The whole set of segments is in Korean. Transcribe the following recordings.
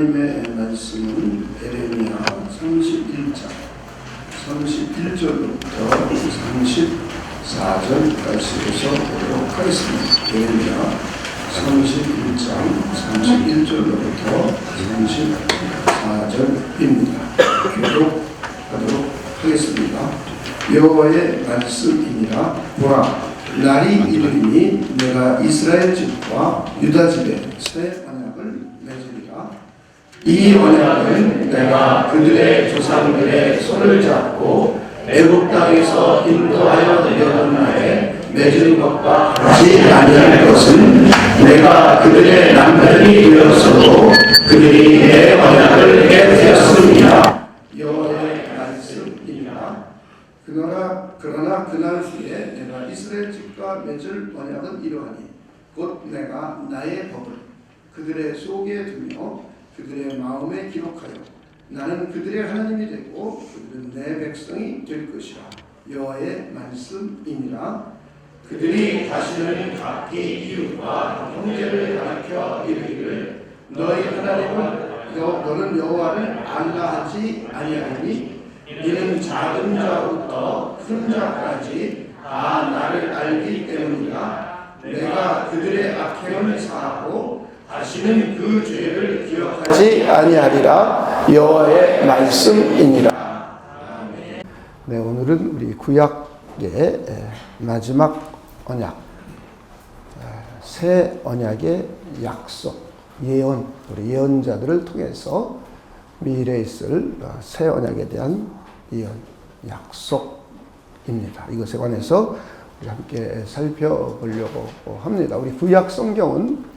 하나님의 말씀은 에레미야 31장 31절부터 34절까지 보도록 하겠습니다. 에레미야 31장 31절부터 34절입니다. 교독하도록 하겠습니다. 여호와의 말씀이니라. 보라, 날이 이르리니 내가 이스라엘 집과 유다 집에 새 언약을 맺으리라. 이 언약은 내가 그들의 조상들의 손을 잡고 애굽 땅에서 인도하여 내던 날에 맺은 것과 같이 아니할 것은 내가 그들의 남편이 되었어도 그들이 내 언약을 깨뜨렸습니다. 여호와의 말씀이니라. 그러나 그날 후에 내가 이스라엘 집과 맺을 언약은 이러하니 곧 내가 나의 법을 그들의 속에 두며 그들의 마음에 기록하여 나는 그들의 하나님이 되고 그들은 내 백성이 될 것이라. 여호와의 말씀이니라. 그들이 다시는 각기 이웃과 형제를 가르쳐 이르기를 너희 하나님은 너는 여호와를 알라 하지 아니하니 이는 작은 자부터 큰 자까지 다 나를 알기 때문이라. 내가 그들의 악행을 사하고 다시는 그 죄를 기억하지 아니하리라. 여호와의 말씀이니라. 네, 오늘은 우리 구약의 마지막 언약, 새 언약의 약속, 예언, 우리 예언자들을 통해서 미래에 있을 새 언약에 대한 예언, 약속입니다. 이것에 관해서 우리 함께 살펴보려고 합니다. 우리 구약 성경은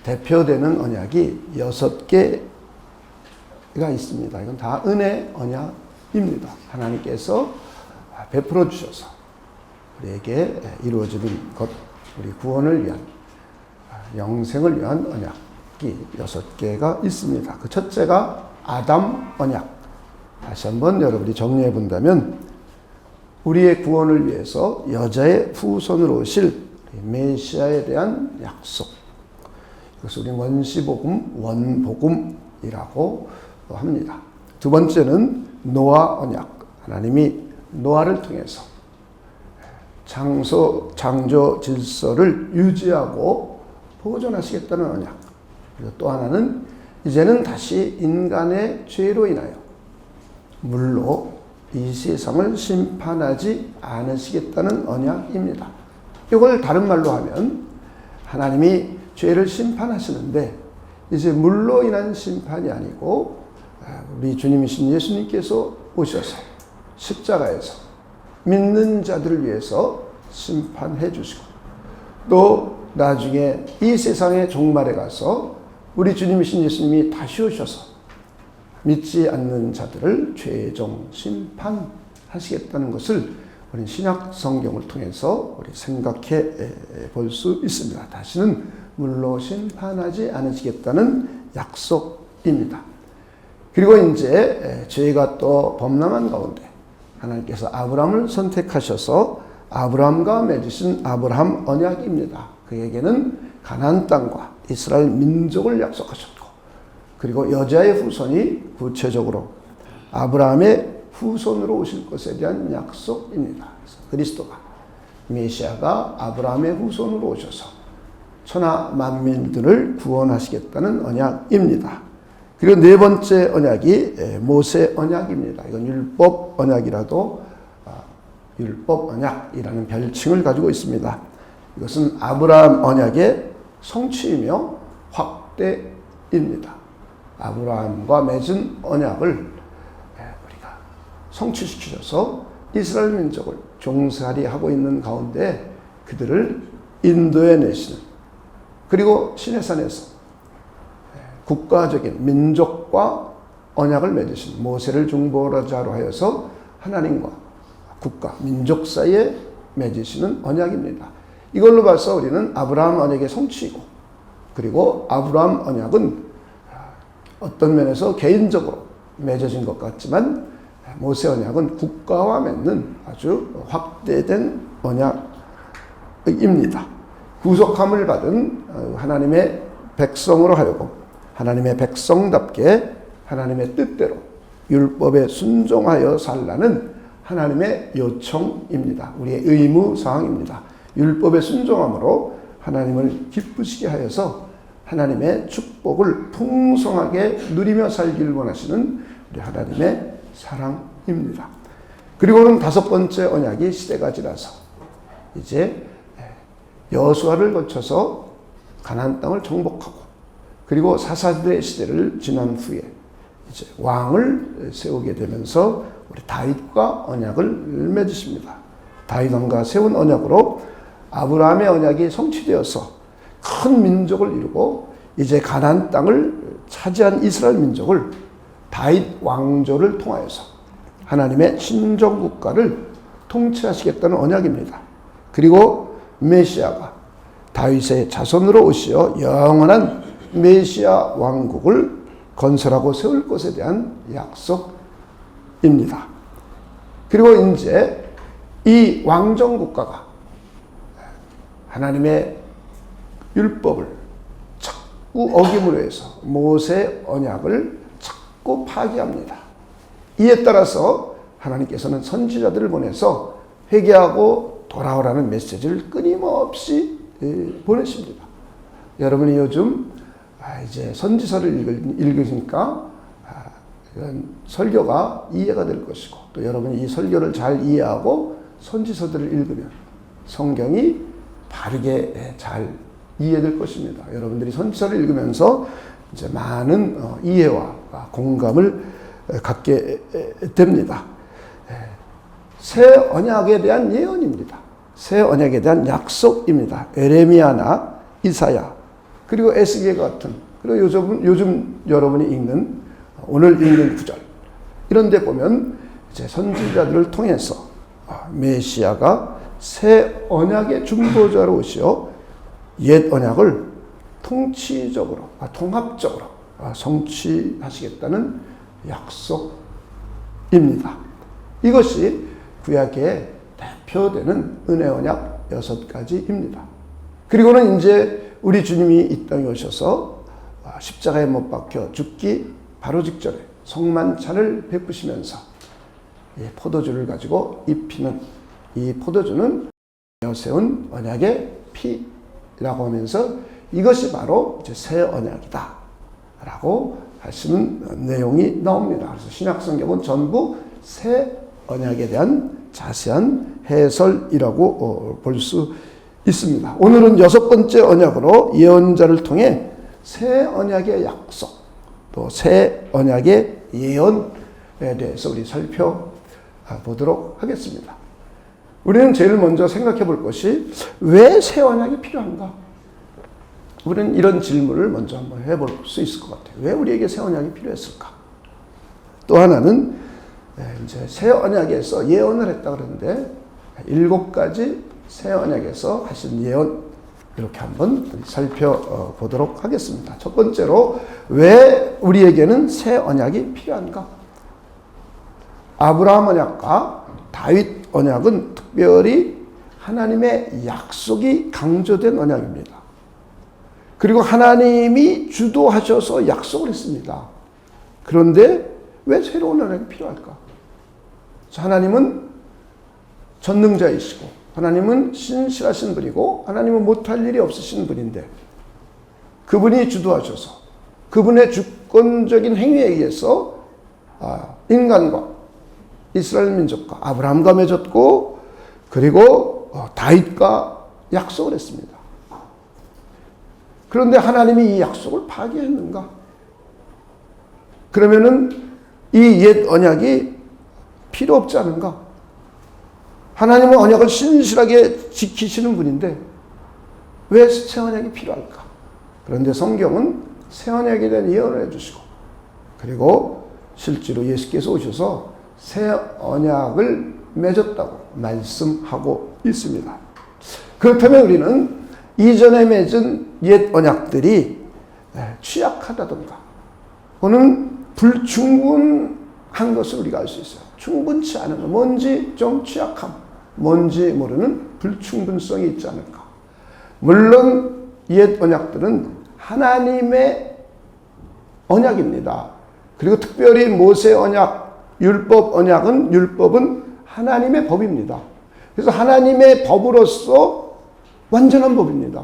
대표되는 언약이 6개가 있습니다. 이건 다 은혜 언약입니다. 하나님께서 베풀어 주셔서 우리에게 이루어지는 것, 우리 구원을 위한, 영생을 위한 언약이 6개가 있습니다. 그 첫째가 아담 언약. 다시 한번 여러분이 정리해 본다면 우리의 구원을 위해서 여자의 후손으로 오실 메시아에 대한 약속. 이것을 우리 원시복음, 원복음이라고 합니다. 두 번째는 노아 언약. 하나님이 노아를 통해서 창조 질서를 유지하고 보존하시겠다는 언약. 그리고 또 하나는 이제는 다시 인간의 죄로 인하여 물로 이 세상을 심판하지 않으시겠다는 언약입니다. 이걸 다른 말로 하면 하나님이 죄를 심판하시는데 이제 물로 인한 심판이 아니고 우리 주님이신 예수님께서 오셔서 십자가에서 믿는 자들을 위해서 심판해 주시고 또 나중에 이 세상의 종말에 가서 우리 주님이신 예수님이 다시 오셔서 믿지 않는 자들을 최종 심판하시겠다는 것을 우리 신약 성경을 통해서 우리 생각해 볼 수 있습니다. 다시는 물로 심판하지 않으시겠다는 약속입니다. 그리고 이제 죄가 또 범람한 가운데 하나님께서 아브라함을 선택하셔서 아브라함과 맺으신 아브라함 언약입니다. 그에게는 가나안 땅과 이스라엘 민족을 약속하셨고 그리고 여자의 후손이 구체적으로 아브라함의 후손으로 오실 것에 대한 약속입니다. 그래서 그리스도가 메시아가 아브라함의 후손으로 오셔서 천하 만민들을 구원하시겠다는 언약입니다. 그리고 네 번째 언약이 모세 언약입니다. 이건 율법 언약이라도 율법 언약이라는 별칭을 가지고 있습니다. 이것은 아브라함 언약의 성취이며 확대입니다. 아브라함과 맺은 언약을 우리가 성취시키셔서 이스라엘 민족을 종살이 하고 있는 가운데 그들을 인도해 내시는, 그리고 시내산에서 국가적인 민족과 언약을 맺으신 모세를 중보자로 하여서 하나님과 국가, 민족 사이에 맺으시는 언약입니다. 이걸로 봐서 우리는 아브라함 언약의 성취이고 그리고 아브라함 언약은 어떤 면에서 개인적으로 맺어진 것 같지만 모세 언약은 국가와 맺는 아주 확대된 언약입니다. 구속함을 받은 하나님의 백성으로 하여금 하나님의 백성답게 하나님의 뜻대로 율법에 순종하여 살라는 하나님의 요청입니다. 우리의 의무사항입니다. 율법에 순종함으로 하나님을 기쁘시게 하여서 하나님의 축복을 풍성하게 누리며 살기를 원하시는 우리 하나님의 사랑입니다. 그리고는 다섯 번째 언약이 시대가 지나서 이제 여호수아를 거쳐서 가나안 땅을 정복하고 그리고 사사들의 시대를 지난 후에 이제 왕을 세우게 되면서 우리 다윗과 언약을 맺으십니다. 다윗 왕과 세운 언약으로 아브라함의 언약이 성취되어서 큰 민족을 이루고 이제 가나안 땅을 차지한 이스라엘 민족을 다윗 왕조를 통하여서 하나님의 신정 국가를 통치하시겠다는 언약입니다. 그리고 메시아가 다윗의 자손으로 오시어 영원한 메시아 왕국을 건설하고 세울 것에 대한 약속입니다. 그리고 이제 이 왕정 국가가 하나님의 율법을 자꾸 어김으로 해서 모세 언약을 자꾸 파기합니다. 이에 따라서 하나님께서는 선지자들을 보내서 회개하고 돌아오라는 메시지를 끊임없이 보내십니다. 여러분이 요즘 이제 선지서를 읽으니까 이런 설교가 이해가 될 것이고 또 여러분이 이 설교를 잘 이해하고 선지서들을 읽으면 성경이 바르게 잘 이해될 것입니다. 여러분들이 선지서를 읽으면서 이제 많은 이해와 공감을 갖게 됩니다. 새 언약에 대한 예언입니다. 새 언약에 대한 약속입니다. 에레미야나 이사야 그리고 에스겔 같은 그리고 요즘 여러분이 읽는 오늘 읽는 구절 이런 데 보면 이제 선지자들을 통해서 메시아가 새 언약의 중보자로 오시어 옛 언약을 통치적으로 통합적으로 성취하시겠다는 약속입니다. 이것이 구약의 대표되는 은혜 언약 6가지입니다. 그리고는 이제 우리 주님이 이 땅에 오셔서 십자가에 못 박혀 죽기 바로 직전에 성만찬을 베푸시면서 이 포도주를 가지고 입히는 이 포도주는 세운 언약의 피라고 하면서 이것이 바로 이제 새 언약이다 라고 하시는 내용이 나옵니다. 그래서 신약성경은 전부 새 언약에 대한 자세한 해설이라고 볼 수 있습니다. 오늘은 6번째 언약으로 예언자를 통해 새 언약의 약속, 또 새 언약의 예언에 대해서 우리 살펴보도록 하겠습니다. 우리는 제일 먼저 생각해 볼 것이 왜 새 언약이 필요한가? 우리는 이런 질문을 먼저 한번 해볼 수 있을 것 같아요. 왜 우리에게 새 언약이 필요했을까? 또 하나는 이제 새 언약에서 예언을 했다 그러는데 7가지 새 언약에서 하신 예언 이렇게 한번 살펴보도록 하겠습니다. 첫 번째로 왜 우리에게는 새 언약이 필요한가? 아브라함 언약과 다윗 언약은 특별히 하나님의 약속이 강조된 언약입니다. 그리고 하나님이 주도하셔서 약속을 했습니다. 그런데 왜 새로운 언약이 필요할까? 하나님은 전능자이시고 하나님은 신실하신 분이고 하나님은 못할 일이 없으신 분인데 그분이 주도하셔서 그분의 주권적인 행위에 의해서 인간과 이스라엘 민족과 아브라함과 맺었고 그리고 다윗과 약속을 했습니다. 그런데 하나님이 이 약속을 파기했는가? 그러면은 이 옛 언약이 필요 없지 않은가? 하나님은 언약을 신실하게 지키시는 분인데 왜 새 언약이 필요할까? 그런데 성경은 새 언약에 대한 예언을 해주시고 그리고 실제로 예수께서 오셔서 새 언약을 맺었다고 말씀하고 있습니다. 그렇다면 우리는 이전에 맺은 옛 언약들이 취약하다던가 또는 불충분한 것을 우리가 알 수 있어요. 충분치 않은 것, 뭔지 좀 취약함, 뭔지 모르는 불충분성이 있지 않을까. 물론 옛 언약들은 하나님의 언약입니다. 그리고 특별히 모세 언약, 율법은 하나님의 법입니다. 그래서 하나님의 법으로서 완전한 법입니다.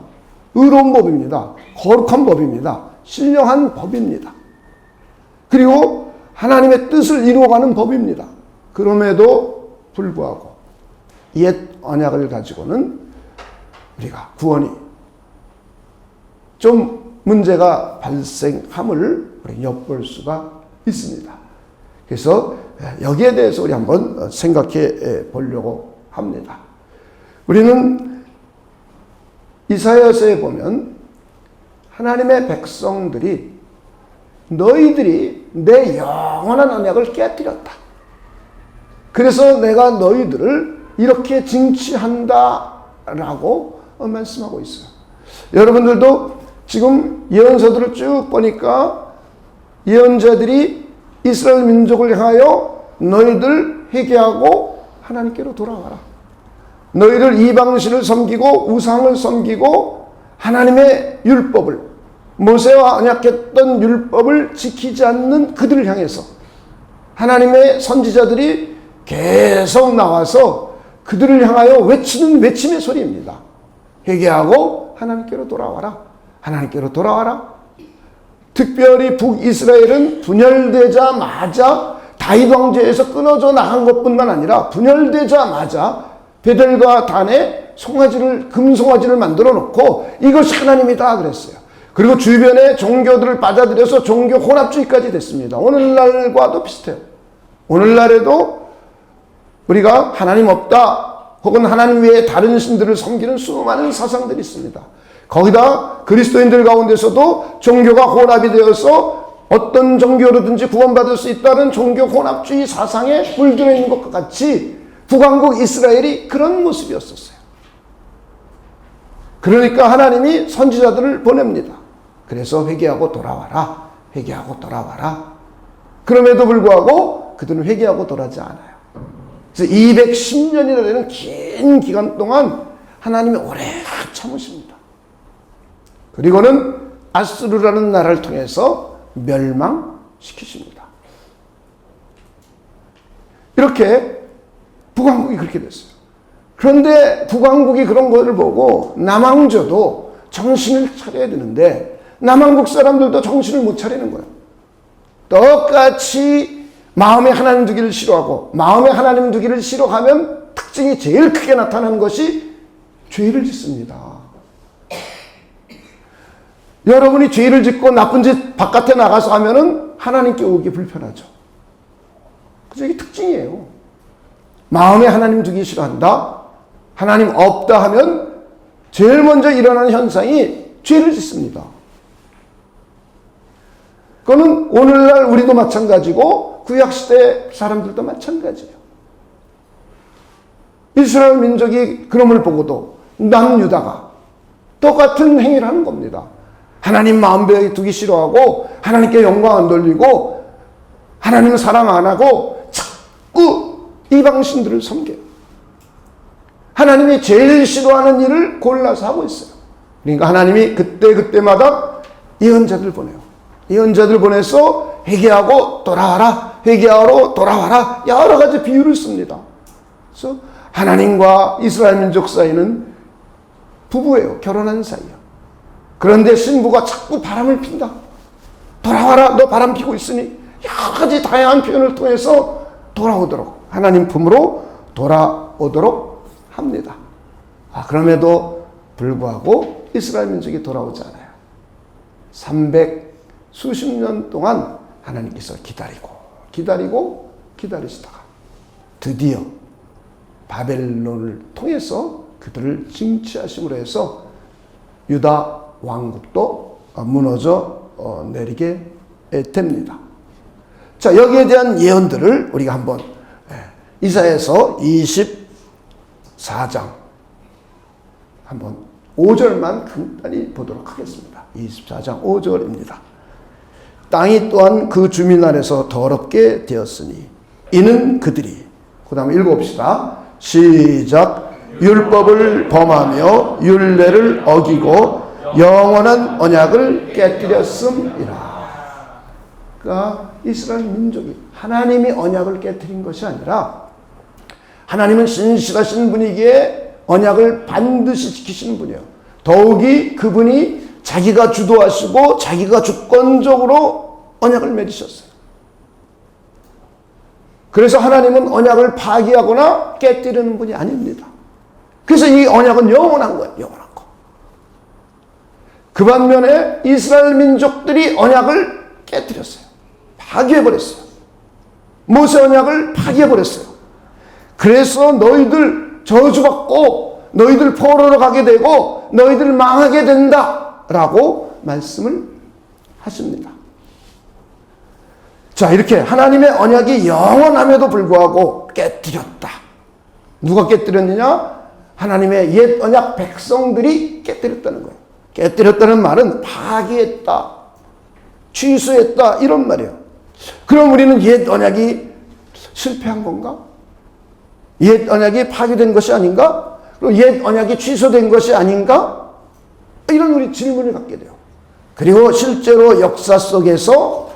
의로운 법입니다. 거룩한 법입니다. 신령한 법입니다. 그리고 하나님의 뜻을 이루어가는 법입니다. 그럼에도 불구하고 옛 언약을 가지고는 우리가 구원이 좀 문제가 발생함을 우리 엿볼 수가 있습니다. 그래서 여기에 대해서 우리 한번 생각해 보려고 합니다. 우리는 이사야서에 보면 하나님의 백성들이 너희들이 내 영원한 언약을 깨뜨렸다. 그래서 내가 너희들을 이렇게 징치한다 라고 말씀하고 있어요. 여러분들도 지금 예언서들을 쭉 보니까 예언자들이 이스라엘 민족을 향하여 너희들 회개하고 하나님께로 돌아와라. 너희들 이방신을 섬기고 우상을 섬기고 하나님의 율법을, 모세와 언약했던 율법을 지키지 않는 그들을 향해서 하나님의 선지자들이 계속 나와서 그들을 향하여 외치는 외침의 소리입니다. 회개하고 하나님께로 돌아와라. 하나님께로 돌아와라. 특별히 북이스라엘은 분열되자마자 다윗 왕조에서 끊어져 나간 것뿐만 아니라 분열되자마자 베델과 단에 금송아지를 만들어 놓고 이것이 하나님이다 그랬어요. 그리고 주변의 종교들을 받아들여서 종교 혼합주의까지 됐습니다. 오늘날과도 비슷해요. 오늘날에도 우리가 하나님 없다 혹은 하나님 외에 다른 신들을 섬기는 수많은 사상들이 있습니다. 거기다 그리스도인들 가운데서도 종교가 혼합이 되어서 어떤 종교로든지 구원받을 수 있다는 종교 혼합주의 사상에 물들어 있는 것과 같이 북왕국 이스라엘이 그런 모습이었었어요. 그러니까 하나님이 선지자들을 보냅니다. 그래서 회개하고 돌아와라. 회개하고 돌아와라. 그럼에도 불구하고 그들은 회개하고 돌아오지 않아요. 그래서 210년이나 되는 긴 기간 동안 하나님이 오래 참으십니다. 그리고는 아수르라는 나라를 통해서 멸망시키십니다. 이렇게 북왕국이 그렇게 됐어요. 그런데 북왕국이 그런 것을 보고 남왕조도 정신을 차려야 되는데 남왕국 사람들도 정신을 못 차리는 거예요. 똑같이 마음에 하나님 두기를 싫어하고 마음에 하나님 두기를 싫어하면 특징이 제일 크게 나타나는 것이 죄를 짓습니다. 여러분이 죄를 짓고 나쁜 짓 바깥에 나가서 하면은 하나님께 오기 불편하죠. 그래서 이게 특징이에요. 마음에 하나님 두기 싫어한다. 하나님 없다 하면 제일 먼저 일어나는 현상이 죄를 짓습니다. 그거는 오늘날 우리도 마찬가지고 구약시대 사람들도 마찬가지예요. 이스라엘 민족이 그놈을 보고도 남유다가 똑같은 행위를 하는 겁니다. 하나님 마음에 두기 싫어하고 하나님께 영광 안 돌리고 하나님을 사랑 안 하고 자꾸 이방신들을 섬겨요. 하나님이 제일 싫어하는 일을 골라서 하고 있어요. 그러니까 하나님이 그때마다 예언자들 보내요. 예언자들 보내서 회개하고 돌아와라. 회개하러 돌아와라. 여러 가지 비유를 씁니다. 그래서 하나님과 이스라엘 민족 사이는 부부예요. 결혼한 사이요. 그런데 신부가 자꾸 바람을 핀다. 돌아와라. 너 바람 피고 있으니. 여러 가지 다양한 표현을 통해서 돌아오도록 하나님 품으로 돌아오도록 합니다. 그럼에도 불구하고 이스라엘 민족이 돌아오지 않아요. 수십 년 동안 하나님께서 기다리시다가 드디어 바벨론을 통해서 그들을 징치하심으로 해서 유다 왕국도 무너져 내리게 됩니다. 자, 여기에 대한 예언들을 우리가 한번 이사야서 24장 한번 5절만 간단히 보도록 하겠습니다. 24장 5절입니다. 땅이 또한 그 주민 안에서 더럽게 되었으니 이는 그들이, 그 다음에 읽어봅시다. 시작. 율법을 범하며 율례를 어기고 영원한 언약을 깨뜨렸음이라. 그러니까 이스라엘 민족이 하나님이 언약을 깨뜨린 것이 아니라 하나님은 신실하신 분이기에 언약을 반드시 지키시는 분이에요. 더욱이 그분이 자기가 주도하시고 자기가 주권적으로 언약을 맺으셨어요. 그래서 하나님은 언약을 파기하거나 깨뜨리는 분이 아닙니다. 그래서 이 언약은 영원한 거예요. 영원한 거. 그 반면에 이스라엘 민족들이 언약을 깨뜨렸어요. 파기해버렸어요. 모세 언약을 파기해버렸어요. 그래서 너희들 저주받고 너희들 포로로 가게 되고 너희들 망하게 된다라고 말씀을 하십니다. 자, 이렇게 하나님의 언약이 영원함에도 불구하고 깨뜨렸다. 누가 깨뜨렸느냐? 하나님의 옛 언약 백성들이 깨뜨렸다는 거예요. 깨뜨렸다는 말은 파기했다, 취소했다 이런 말이에요. 그럼 우리는 옛 언약이 실패한 건가? 옛 언약이 파기된 것이 아닌가? 그리고 옛 언약이 취소된 것이 아닌가? 이런 우리 질문을 갖게 돼요. 그리고 실제로 역사 속에서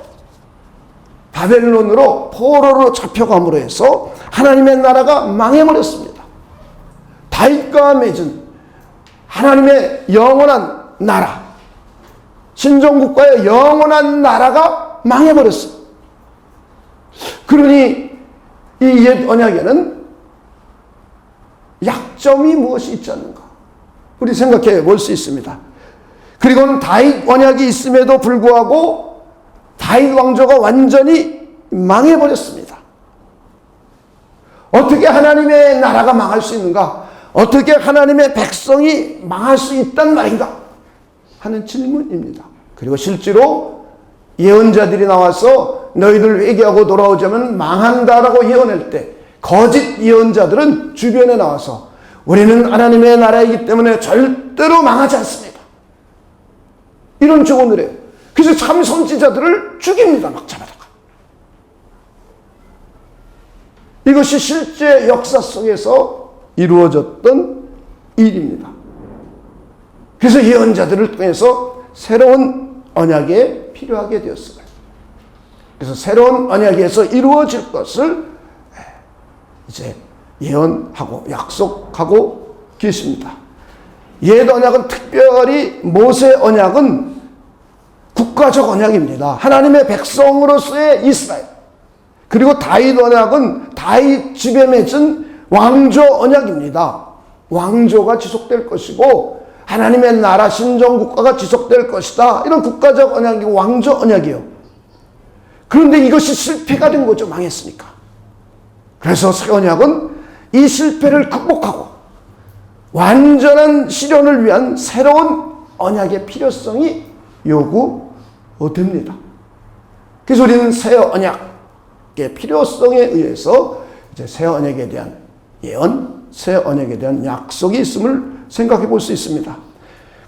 바벨론으로 포로로 잡혀감으로 해서 하나님의 나라가 망해버렸습니다. 다윗과 맺은 하나님의 영원한 나라, 신정국가의 영원한 나라가 망해버렸어요. 그러니 이 옛 언약에는 약점이 무엇이 있지 않는가? 우리 생각해 볼 수 있습니다. 그리고는 다윗 언약이 있음에도 불구하고 다윗 왕조가 완전히 망해버렸습니다. 어떻게 하나님의 나라가 망할 수 있는가? 어떻게 하나님의 백성이 망할 수 있단 말인가? 하는 질문입니다. 그리고 실제로 예언자들이 나와서 너희들 회개하고 돌아오자면 망한다라고 예언할 때 거짓 예언자들은 주변에 나와서 우리는 하나님의 나라이기 때문에 절대로 망하지 않습니다. 이런 조언을 해요. 그래서 참 선지자들을 죽입니다. 막 잡아다가. 이것이 실제 역사 속에서 이루어졌던 일입니다. 그래서 예언자들을 통해서 새로운 언약에 필요하게 되었어요. 그래서 새로운 언약에서 이루어질 것을 이제 예언하고 약속하고 계십니다. 옛 언약은 특별히 모세 언약은 국가적 언약입니다. 하나님의 백성으로서의 이스라엘. 그리고 다윗 언약은 다윗 집에 맺은 왕조 언약입니다. 왕조가 지속될 것이고 하나님의 나라 신정국가가 지속될 것이다. 이런 국가적 언약이고 왕조 언약이에요. 그런데 이것이 실패가 된 거죠. 망했으니까. 그래서 새 언약은 이 실패를 극복하고 완전한 실현을 위한 새로운 언약의 필요성이 요구됩니다. 그래서 우리는 새 언약의 필요성에 의해서 이제 새 언약에 대한 예언, 새 언약에 대한 약속이 있음을 생각해 볼 수 있습니다.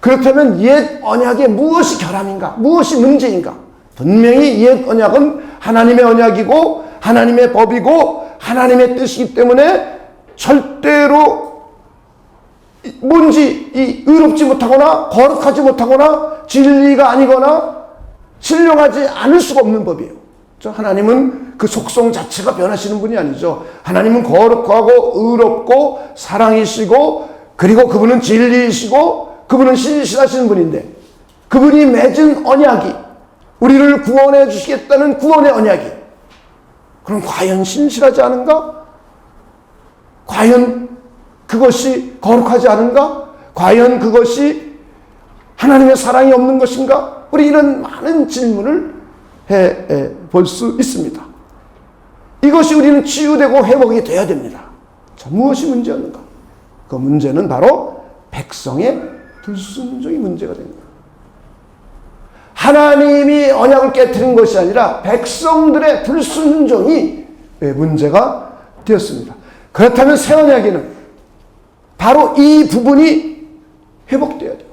그렇다면 옛 언약의 무엇이 결함인가? 무엇이 문제인가? 분명히 옛 언약은 하나님의 언약이고 하나님의 법이고 하나님의 뜻이기 때문에 절대로 뭔지 의롭지 못하거나 거룩하지 못하거나 진리가 아니거나 신령하지 않을 수가 없는 법이에요. 하나님은 그 속성 자체가 변하시는 분이 아니죠. 하나님은 거룩하고 의롭고 사랑이시고 그리고 그분은 진리이시고 그분은 신실하신 분인데 그분이 맺은 언약이 우리를 구원해 주시겠다는 구원의 언약이 그럼 과연 신실하지 않은가? 과연 그것이 거룩하지 않은가? 과연 그것이 하나님의 사랑이 없는 것인가? 우리 이런 많은 질문을 볼 수 있습니다. 이것이 우리는 치유되고 회복이 되어야 됩니다. 자, 무엇이 문제였는가? 그 문제는 바로 백성의 불순종이 문제가 됩니다. 하나님이 언약을 깨뜨린 것이 아니라 백성들의 불순종이 문제가 되었습니다. 그렇다면 새 언약에는 바로 이 부분이 회복되어야 돼요.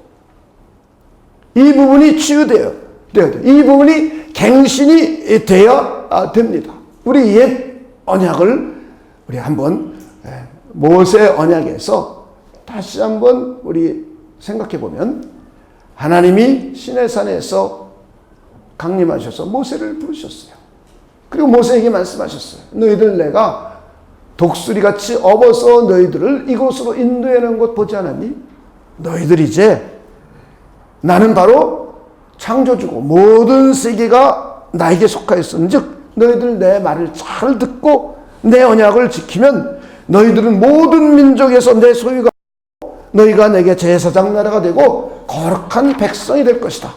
이 부분이 치유되어야 돼요. 이 부분이 갱신이 되어야 됩니다. 우리 옛 언약을 우리 한번 모세 언약에서 다시 한번 우리 생각해 보면 하나님이 시내산에서 강림하셔서 모세를 부르셨어요. 그리고 모세에게 말씀하셨어요. 너희들 내가 독수리같이 업어서 너희들을 이곳으로 인도하는 것 보지 않았니? 너희들 이제 나는 바로 창조주고 모든 세계가 나에게 속하였은즉 너희들 내 말을 잘 듣고 내 언약을 지키면 너희들은 모든 민족에서 내 소유가 너희가 내게 제사장 나라가 되고 거룩한 백성이 될 것이다.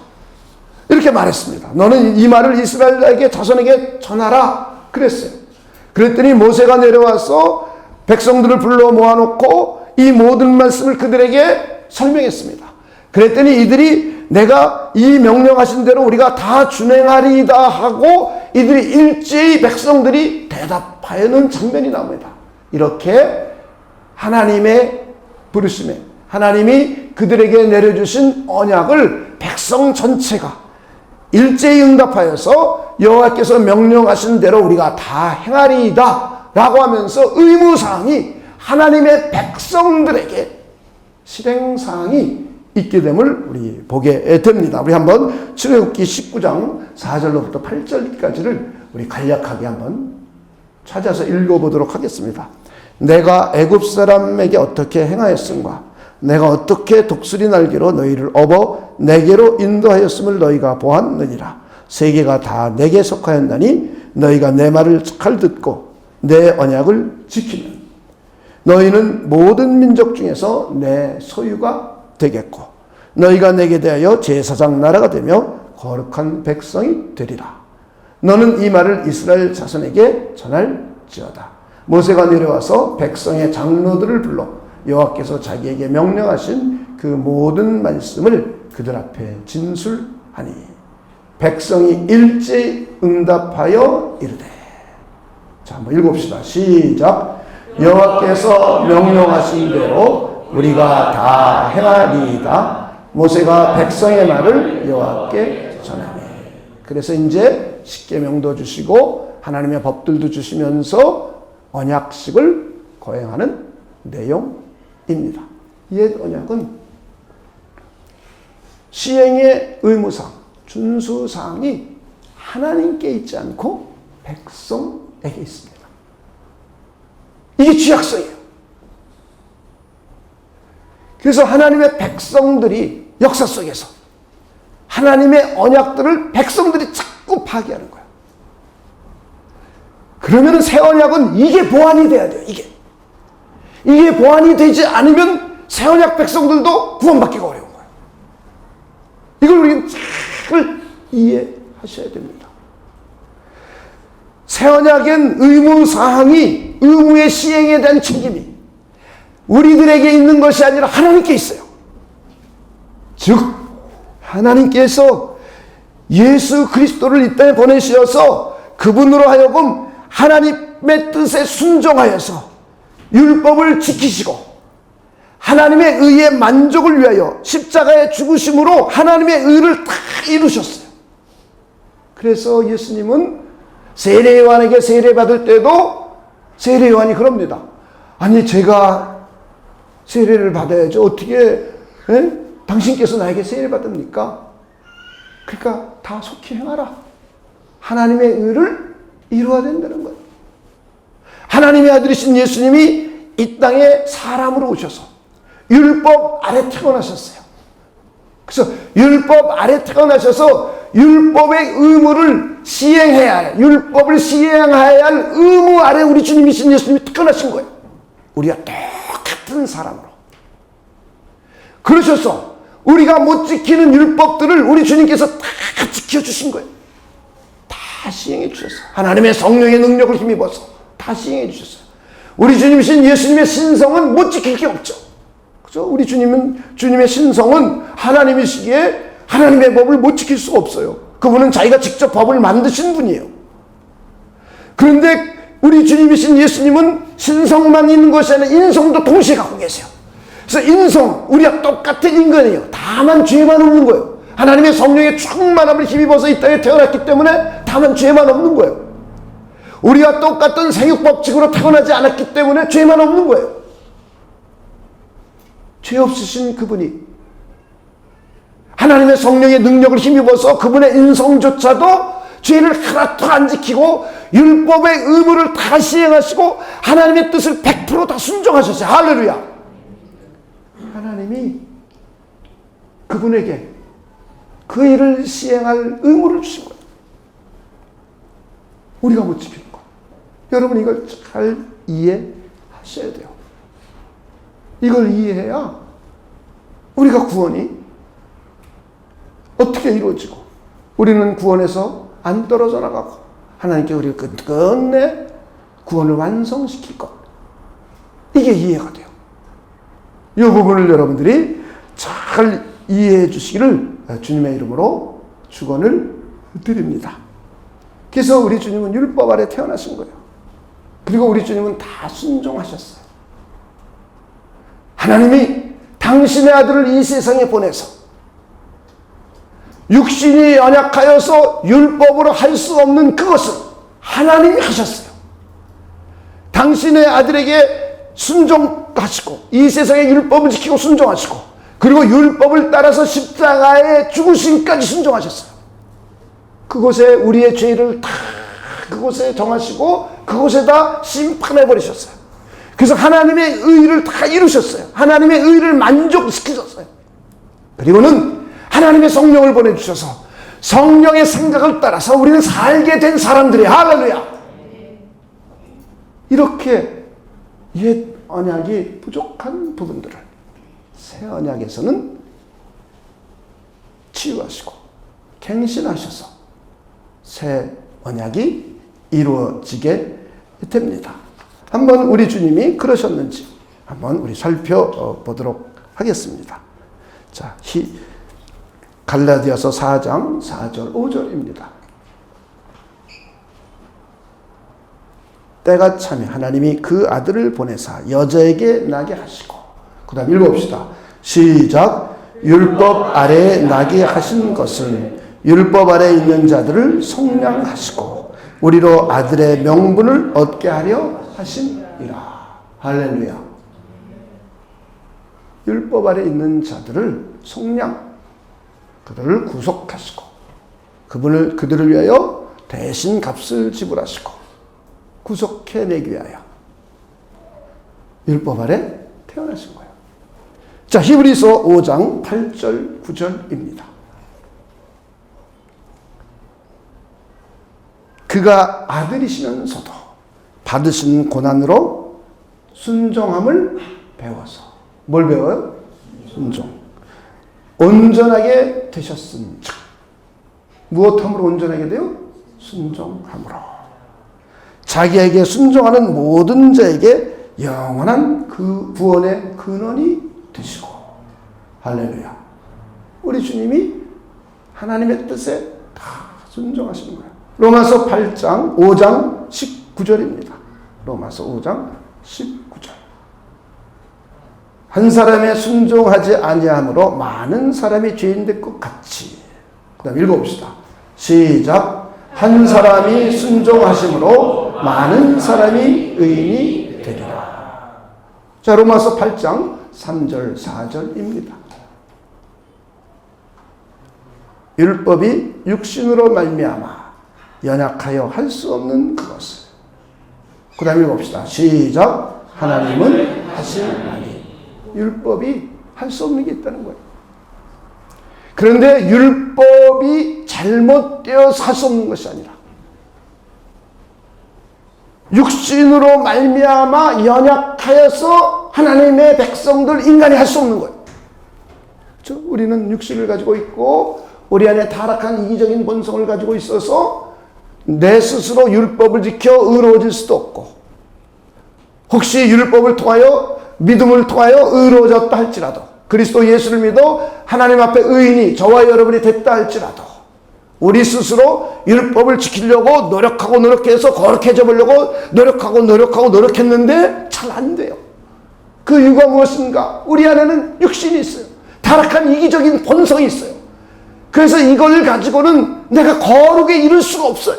이렇게 말했습니다. 너는 이 말을 이스라엘에게 자손에게 전하라 그랬어요. 그랬더니 모세가 내려와서 백성들을 불러 모아놓고 이 모든 말씀을 그들에게 설명했습니다. 그랬더니 이들이 내가 이 명령하신 대로 우리가 다 준행하리이다 하고 이들이 일제히 백성들이 대답하여는 장면이 나옵니다. 이렇게 하나님의 부르심에 하나님이 그들에게 내려주신 언약을 백성 전체가 일제히 응답하여서 여호와께서 명령하신 대로 우리가 다 행하리이다 라고 하면서 의무사항이 하나님의 백성들에게 실행사항이 있게 됨을 우리 보게 됩니다. 우리 한번 출애굽기 19장 4절로부터 8절까지를 우리 간략하게 한번 찾아서 읽어보도록 하겠습니다. 내가 애굽 사람에게 어떻게 행하였음과 내가 어떻게 독수리 날개로 너희를 업어 내게로 인도하였음을 너희가 보았느니라. 세계가 다 내게 속하였나니 너희가 내 말을 잘 듣고 내 언약을 지키면 너희는 모든 민족 중에서 내 소유가 되겠고 너희가 내게 대하여 제사장 나라가 되며 거룩한 백성이 되리라. 너는 이 말을 이스라엘 자손에게 전할지어다. 모세가 내려와서 백성의 장로들을 불러 여호와께서 자기에게 명령하신 그 모든 말씀을 그들 앞에 진술하니 백성이 일제히 응답하여 이르되. 자, 한번 읽읍시다. 시작. 여호와께서 명령하신 대로 우리가 다 행하리이다. 모세가 백성의 말을 여호와께 전하니. 그래서 이제 십계명도 주시고 하나님의 법들도 주시면서 언약식을 거행하는 내용입니다. 옛 언약은 시행의 의무사항, 준수사항이 하나님께 있지 않고 백성에게 있습니다. 이게 죄악성이에요. 그래서 하나님의 백성들이 역사 속에서 하나님의 언약들을 백성들이 자꾸 파기하는 거예요. 그러면 새 언약은 이게 보완이 돼야 돼요. 이게 보완이 되지 않으면 새 언약 백성들도 구원받기가 어려운 거예요. 이걸 우리는 잘 이해하셔야 됩니다. 새 언약엔 의무사항이 의무의 시행에 대한 책임이 우리들에게 있는 것이 아니라 하나님께 있어요. 즉 하나님께서 예수 그리스도를 이 땅에 보내시어서 그분으로 하여금 하나님의 뜻에 순종하여서 율법을 지키시고 하나님의 의의 만족을 위하여 십자가의 죽으심으로 하나님의 의를 다 이루셨어요. 그래서 예수님은 세례요한에게 세례받을 때도 세례요한이 그럽니다. 아니 제가 세례를 받아야죠. 어떻게 당신께서 나에게 세례받습니까? 그러니까 다 속히 행하라. 하나님의 의를 이루어야 된다는 거예요. 하나님의 아들이신 예수님이 이 땅에 사람으로 오셔서 율법 아래 태어나셨어요. 그래서 율법 아래 태어나셔서 율법의 의무를 시행해야 할, 율법을 시행해야 할 의무 아래 우리 주님이신 예수님이 태어나신 거예요. 우리가 똑같은 사람으로. 그러셔서 우리가 못 지키는 율법들을 우리 주님께서 다 지켜주신 거예요. 다 시행해 주셨어요. 하나님의 성령의 능력을 힘입어서 다 시행해 주셨어요. 우리 주님이신 예수님의 신성은 못 지킬 게 없죠. 그죠? 우리 주님의 신성은 하나님이시기에 하나님의 법을 못 지킬 수가 없어요. 그분은 자기가 직접 법을 만드신 분이에요. 그런데 우리 주님이신 예수님은 신성만 있는 것이 아니라 인성도 동시에 갖고 계세요. 그래서 인성, 우리가 똑같은 인간이에요. 다만 죄만 없는 거예요. 하나님의 성령의 충만함을 힘입어서 이 땅에 태어났기 때문에 다만 죄만 없는 거예요. 우리가 똑같은 생육법칙으로 태어나지 않았기 때문에 죄만 없는 거예요. 죄 없으신 그분이 하나님의 하나님의 성령의 능력을 힘입어서 그분의 인성조차도 죄를 하나도 안 지키고 율법의 의무를 다 시행하시고 하나님의 뜻을 100% 다 순종하셨어요. 할렐루야. 하나님이 그분에게 그 일을 시행할 의무를 주신 거예요. 우리가 못 지키는 거. 여러분 이걸 잘 이해하셔야 돼요. 이걸 이해해야 우리가 구원이 어떻게 이루어지고 우리는 구원에서 안 떨어져 나가고 하나님께 우리가 끝끝내 구원을 완성시킬 것. 이게 이해가 돼요. 이 부분을 여러분들이 잘 이해해 주시기를 주님의 이름으로 축원을 드립니다. 그래서 우리 주님은 율법 아래 태어나신 거예요. 그리고 우리 주님은 다 순종하셨어요. 하나님이 당신의 아들을 이 세상에 보내서 육신이 연약하여서 율법으로 할 수 없는 그것을 하나님이 하셨어요. 당신의 아들에게 순종하시고 이 세상의 율법을 지키고 순종하시고 그리고 율법을 따라서 십자가에 죽으심까지 순종하셨어요. 그곳에 우리의 죄를 다 그곳에 정하시고 그곳에다 심판해 버리셨어요. 그래서 하나님의 의를 다 이루셨어요. 하나님의 의를 만족시키셨어요. 그리고는 하나님의 성령을 보내주셔서 성령의 생각을 따라서 우리는 살게 된 사람들이 할렐루야. 이렇게 옛 언약이 부족한 부분들을 새 언약에서는 치유하시고 갱신하셔서 새 언약이 이루어지게 됩니다. 한번 우리 주님이 그러셨는지 한번 우리 살펴보도록 하겠습니다. 자, 갈라디아서 4장 4절 5절입니다. 때가 차면 하나님이 그 아들을 보내사 여자에게 나게 하시고 그 다음 읽어봅시다. 시작. 율법 아래에 나게 하신 것은 율법 아래에 있는 자들을 속량하시고 우리로 아들의 명분을 얻게 하려 하심이라. 할렐루야. 율법 아래에 있는 자들을 속량, 그들을 구속하시고 그들을 위하여 대신 값을 지불하시고 구속해내기 위하여 율법 아래 태어나신 거예요. 자, 히브리서 5장 8절 9절입니다. 그가 아들이시면서도 받으신 고난으로 순종함을 배워서 뭘 배워요? 순종. 온전하게 되셨은 즉 무엇함으로 온전하게 돼요? 순종함으로 자기에게 순종하는 모든 자에게 영원한 그 구원의 근원이 되시고 할렐루야. 우리 주님이 하나님의 뜻에 다 순종하시는 거예요. 로마서 8장 5장 19절입니다. 로마서 5장 19절. 한 사람의 순종하지 아니함으로 많은 사람이 죄인 될 것 같이. 그 다음 읽어봅시다. 시작. 한 사람이 순종하심으로 많은 사람이 의인이 되리라. 자, 로마서 8장 3절 4절입니다. 율법이 육신으로 말미암아 연약하여 할 수 없는 그것을. 그 다음 읽어봅시다. 시작. 하나님은 하시나니. 율법이 할 수 없는 게 있다는 거예요. 그런데 율법이 잘못되어서 할 수 없는 것이 아니라 육신으로 말미암아 연약하여서 하나님의 백성들 인간이 할 수 없는 거예요. 그렇죠? 우리는 육신을 가지고 있고 우리 안에 타락한 이기적인 본성을 가지고 있어서 내 스스로 율법을 지켜 의로워질 수도 없고 혹시 율법을 통하여 믿음을 통하여 의로워졌다 할지라도 그리스도 예수를 믿어 하나님 앞에 의인이 저와 여러분이 됐다 할지라도 우리 스스로 율법을 지키려고 노력해서 거룩해져 보려고 노력했는데 잘 안 돼요. 그 이유가 무엇인가? 우리 안에는 육신이 있어요. 타락한 이기적인 본성이 있어요. 그래서 이걸 가지고는 내가 거룩에 이를 수가 없어요.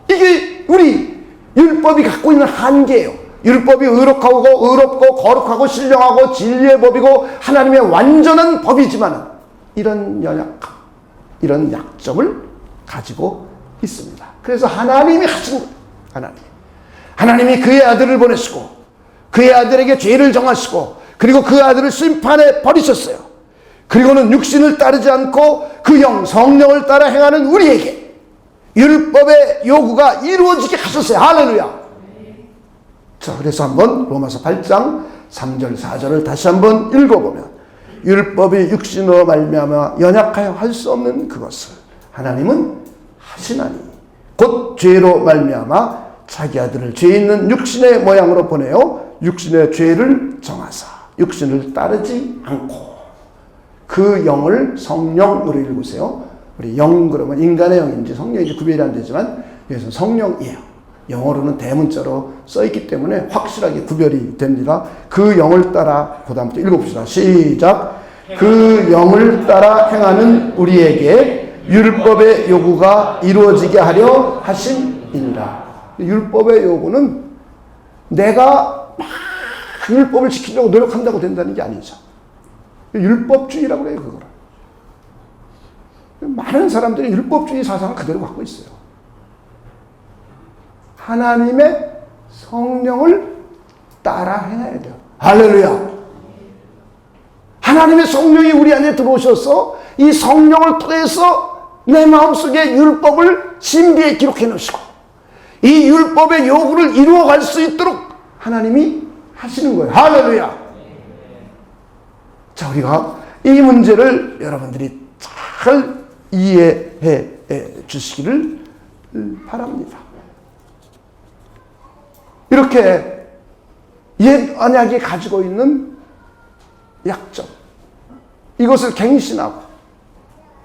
이게 우리 율법이 갖고 있는 한계예요. 율법이 의롭고 거룩하고 신령하고 진리의 법이고 하나님의 완전한 법이지만 이런 연약함, 이런 약점을 가지고 있습니다. 그래서 하나님이 하신 거예요. 하나님이 그의 아들을 보내시고 그의 아들에게 죄를 정하시고 그리고 그 아들을 심판에 버리셨어요. 그리고는 육신을 따르지 않고 그 영, 성령을 따라 행하는 우리에게 율법의 요구가 이루어지게 하셨어요. 할렐루야. 자, 그래서 한번 로마서 8장 3절 4절을 다시 한번 읽어보면 율법이 육신으로 말미암아 연약하여 할 수 없는 그것을 하나님은 하시나니 곧 죄로 말미암아 자기 아들을 죄 있는 육신의 모양으로 보내어 육신의 죄를 정하사 육신을 따르지 않고 그 영을 성령으로 읽으세요. 우리 영 그러면 인간의 영인지 성령인지 구별이 안 되지만 여기서 성령이에요. 영어로는 대문자로 써있기 때문에 확실하게 구별이 됩니다. 그 영을 따라 그 다음부터 읽어봅시다. 시작. 그 영을 따라 행하는 우리에게 율법의 요구가 이루어지게 하려 하심이니라. 율법의 요구는 내가 막 율법을 지키려고 노력한다고 된다는 게 아니죠. 율법주의라고 해요, 그거를. 많은 사람들이 율법주의 사상을 그대로 갖고 있어요. 하나님의 성령을 따라 행해야 돼요. 할렐루야. 하나님의 성령이 우리 안에 들어오셔서 이 성령을 통해서 내 마음속에 율법을 신비에 기록해 놓으시고 이 율법의 요구를 이루어갈 수 있도록 하나님이 하시는 거예요. 할렐루야. 자, 우리가 이 문제를 여러분들이 잘 이해해 주시기를 바랍니다. 이렇게 옛 언약이 가지고 있는 약점, 이것을 갱신하고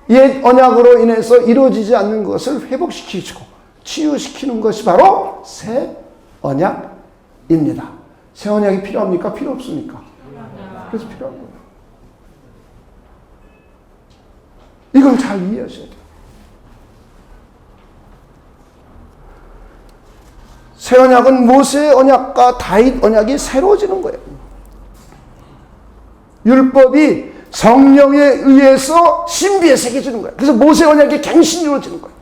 옛 언약으로 인해서 이루어지지 않는 것을 회복시키고 치유시키는 것이 바로 새 언약입니다. 새 언약이 필요합니까? 필요 없습니까? 그래서 필요한 거예요. 이걸 잘 이해하셔야 돼요. 새 언약은 모세의 언약과 다윗 언약이 새로워지는 거예요. 율법이 성령에 의해서 신비에 새겨지는 거예요. 그래서 모세 언약의 갱신이 이루어지는 거예요.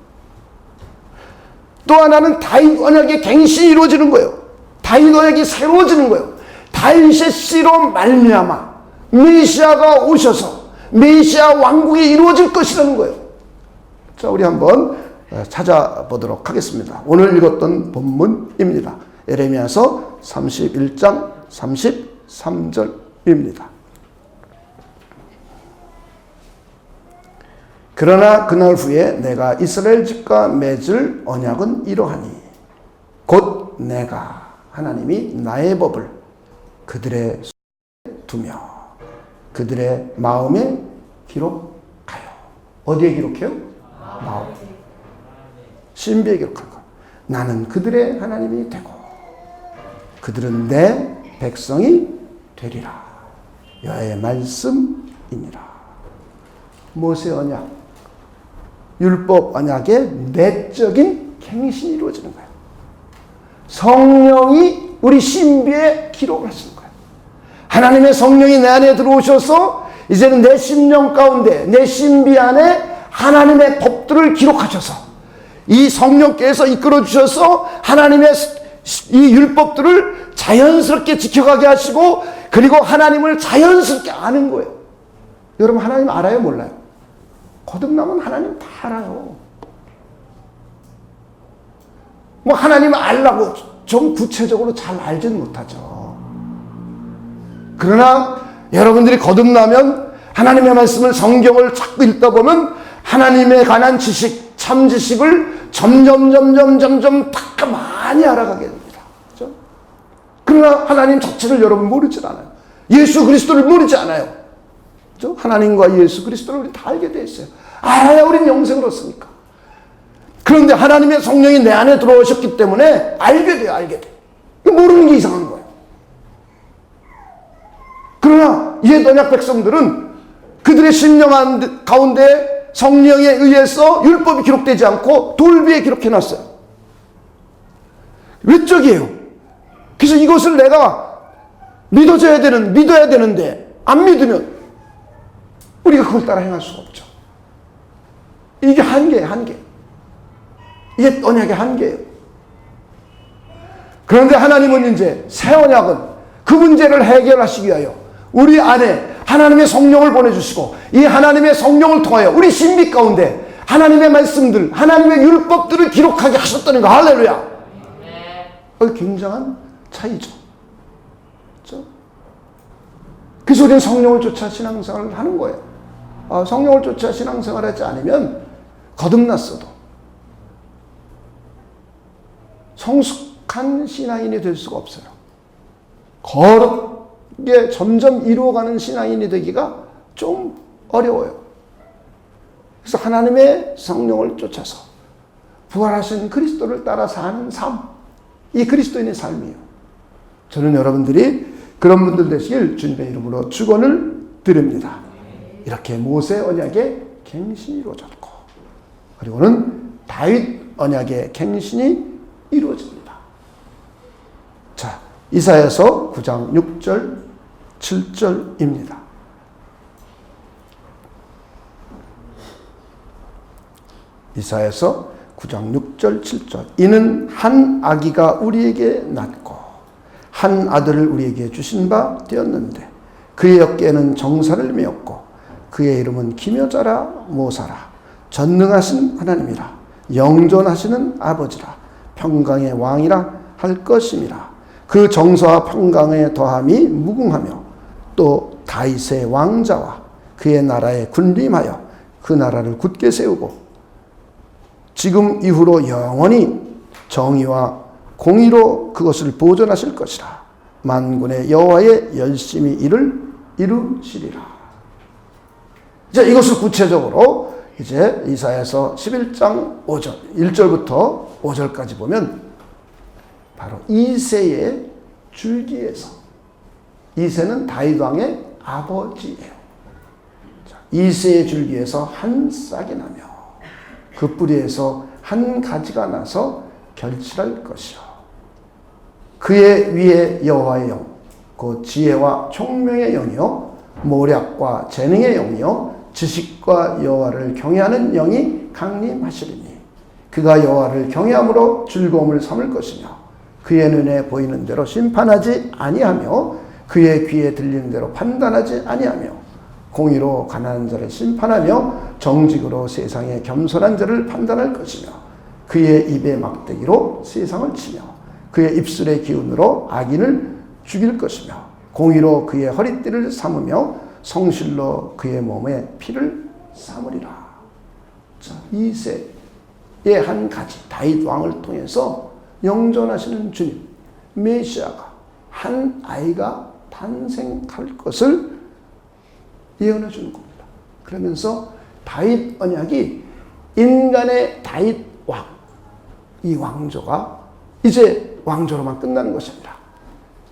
또 하나는 다윗 언약의 갱신이 이루어지는 거예요. 다윗 언약이 새로워지는 거예요. 다윗의 씨로 말미암아 메시아가 오셔서 메시아 왕국이 이루어질 것이라는 거예요. 자, 우리 한번 찾아보도록 하겠습니다. 오늘 읽었던 본문입니다. 예레미야서 31장 33절입니다. 그러나 그날 후에 내가 이스라엘 집과 맺을 언약은 이러하니 곧 내가 하나님이 나의 법을 그들의 손에 두며 그들의 마음에 기록하여. 어디에 기록해요? 마음. 신비에 기록할 것. 나는 그들의 하나님이 되고 그들은 내 백성이 되리라. 여호와의 말씀이니라. 모세 언약, 율법 언약의 내적인 갱신이 이루어지는 거예요. 성령이 우리 신비에 기록을 하시는 거예요. 하나님의 성령이 내 안에 들어오셔서 이제는 내 심령 가운데, 내 신비 안에 하나님의 법들을 기록하셔서 이 성령께서 이끌어 주셔서 하나님의 이 율법들을 자연스럽게 지켜가게 하시고 그리고 하나님을 자연스럽게 아는 거예요. 여러분, 하나님 알아요? 몰라요? 거듭나면 하나님 다 알아요. 뭐 하나님 알라고 좀 구체적으로 잘 알지는 못하죠. 그러나 여러분들이 거듭나면 하나님의 말씀을, 성경을 자꾸 읽다 보면 하나님에 관한 지식, 참 지식을 점점 다 많이 알아가게 됩니다. 그렇죠? 그러나 하나님 자체를 여러분 모르질 않아요. 예수 그리스도를 모르지 않아요. 그렇죠? 하나님과 예수 그리스도를 우리 다 알게 돼 있어요. 알아야 우리는 영생을 얻습니까? 그런데 하나님의 성령이 내 안에 들어오셨기 때문에 알게 돼요. 알게 돼. 모르는 게 이상한 거예요. 그러나 옛 언약 백성들은 그들의 심령 가운데 성령에 의해서 율법이 기록되지 않고 돌비에 기록해놨어요. 외적이에요. 그래서 이것을 내가 믿어야 되는데 안 믿으면 우리가 그걸 따라 행할 수가 없죠. 이게 한계예요, 한계. 이게 언약의 한계예요. 그런데 하나님은 이제 새 언약은 그 문제를 해결하시기 위하여 우리 안에 하나님의 성령을 보내주시고 이 하나님의 성령을 통하여 우리 신비 가운데 하나님의 말씀들, 하나님의 율법들을 기록하게 하셨다는 거. 할렐루야. 굉장한 차이죠. 그렇죠? 그래서 우리는 성령을 쫓아 신앙생활을 하는 거예요. 성령을 쫓아 신앙생활을 하지 않으면 거듭났어도 성숙한 신앙인이 될 수가 없어요. 거룩하게 점점 이루어가는 신앙인이 되기가 좀 어려워요. 그래서 하나님의 성령을 쫓아서 부활하신 그리스도를 따라 사는 삶, 이 그리스도인의 삶이에요. 저는 여러분들이 그런 분들 되시길 주님의 이름으로 축원을 드립니다. 이렇게 모세 언약의 갱신이 이루어졌고 그리고는 다윗 언약의 갱신이 이루어집니다. 자, 이사야서 9장 6절 7절입니다. 이사야서 9장 6절 7절. 이는 한 아기가 우리에게 낳고 한 아들을 우리에게 주신 바 되었는데 그의 어깨에는 정사를 메었고 그의 이름은 기묘자라 모사라 전능하신 하나님이라 영존하시는 아버지라 평강의 왕이라 할 것임이라. 그 정서와 평강의 더함이 무궁하며 또 다윗의 왕자와 그의 나라에 군림하여 그 나라를 굳게 세우고 지금 이후로 영원히 정의와 공의로 그것을 보존하실 것이라. 만군의 여호와의 열심히 이를 이루시리라. 이제 이것을 구체적으로 이제 이사야서 11장 5절 1절부터 5절까지 보면 바로 이새의 줄기에서, 이새는 다윗 왕의 아버지예요. 이새의 줄기에서 한 싹이 나며 그 뿌리에서 한 가지가 나서 결실할 것이요. 그의 위에 여호와의 영, 그 지혜와 총명의 영이요, 모략과 재능의 영이요, 지식과 여호와를 경외하는 영이 강림하시리니 그가 여호와를 경외함으로 즐거움을 삼을 것이며 그의 눈에 보이는 대로 심판하지 아니하며 그의 귀에 들리는 대로 판단하지 아니하며 공의로 가난한 자를 심판하며 정직으로 세상의 겸손한 자를 판단할 것이며 그의 입의 막대기로 세상을 치며 그의 입술의 기운으로 악인을 죽일 것이며 공의로 그의 허리띠를 삼으며 성실로 그의 몸에 피를 삼으리라. 자, 이새의 한 가지 다윗 왕을 통해서 영존하시는 주님 메시아가 한 아이가 탄생할 것을 예언해 주는 겁니다. 그러면서 다윗 언약이 인간의 다윗 왕, 이 왕조가 이제 왕조로만 끝나는 것이 아니라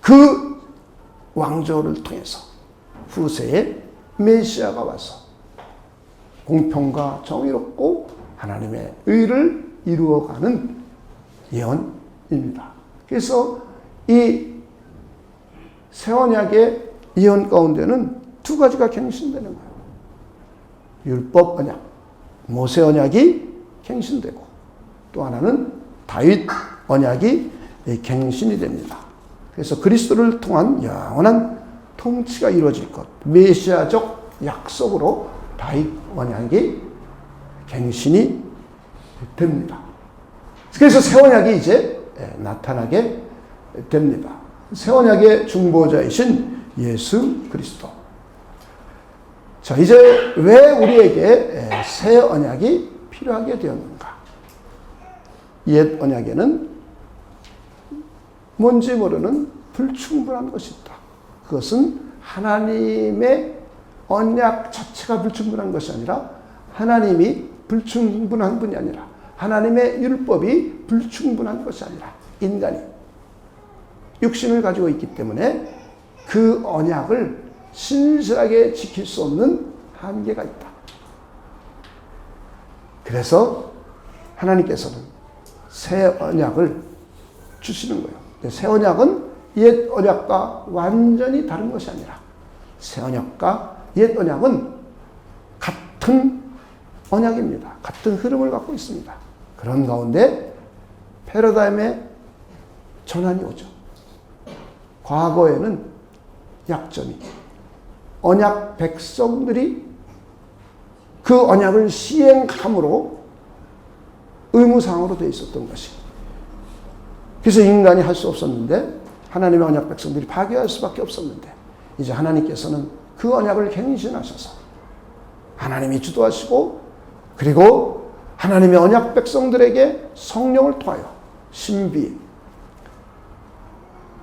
그 왕조를 통해서 후세에 메시아가 와서 공평과 정의롭고 하나님의 의를 이루어가는 예언입니다. 그래서 이 새 언약의 예언 가운데는 두 가지가 갱신되는 거예요. 율법 언약, 모세 언약이 갱신되고 또 하나는 다윗 언약이 갱신이 됩니다. 그래서 그리스도를 통한 영원한 통치가 이루어질 것, 메시아적 약속으로 다윗 언약이 갱신이 됩니다. 그래서 새 언약이 이제 나타나게 됩니다. 새 언약의 중보자이신 예수 그리스도. 자, 이제 왜 우리에게 새 언약이 필요하게 되었는가? 옛 언약에는 뭔지 모르는 불충분한 것이 있다. 그것은 하나님의 언약 자체가 불충분한 것이 아니라 하나님이 불충분한 분이 아니라 하나님의 율법이 불충분한 것이 아니라 인간이 육신을 가지고 있기 때문에 그 언약을 신실하게 지킬 수 없는 한계가 있다. 그래서 하나님께서는 새 언약을 주시는 거예요. 새 언약은 옛 언약과 완전히 다른 것이 아니라 새 언약과 옛 언약은 같은 언약입니다. 같은 흐름을 갖고 있습니다. 그런 가운데 패러다임의 전환이 오죠. 과거에는 약점이 언약 백성들이 그 언약을 시행함으로 의무사항으로 되어 있었던 것이. 그래서 인간이 할 수 없었는데 하나님의 언약 백성들이 파괴할 수밖에 없었는데 이제 하나님께서는 그 언약을 갱신하셔서 하나님이 주도하시고 그리고 하나님의 언약 백성들에게 성령을 통하여 신비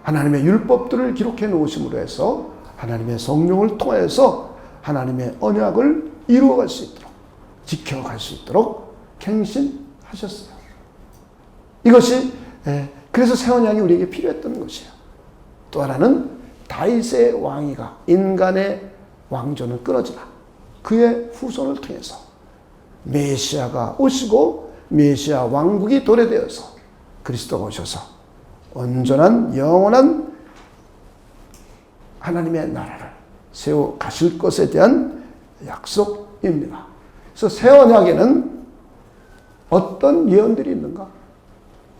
하나님의 율법들을 기록해 놓으심으로 해서 하나님의 성령을 통해서 하나님의 언약을 이루어갈 수 있도록 지켜갈 수 있도록 갱신하셨어요. 이것이 그래서 새 언약이 우리에게 필요했던 것이에요. 또 하나는 다윗의 왕위가 인간의 왕조는 끊어지나 그의 후손을 통해서 메시아가 오시고 메시아 왕국이 도래되어서 그리스도가 오셔서 온전한 영원한 하나님의 나라를 세워 가실 것에 대한 약속입니다. 그래서 새 언약에는 어떤 예언들이 있는가?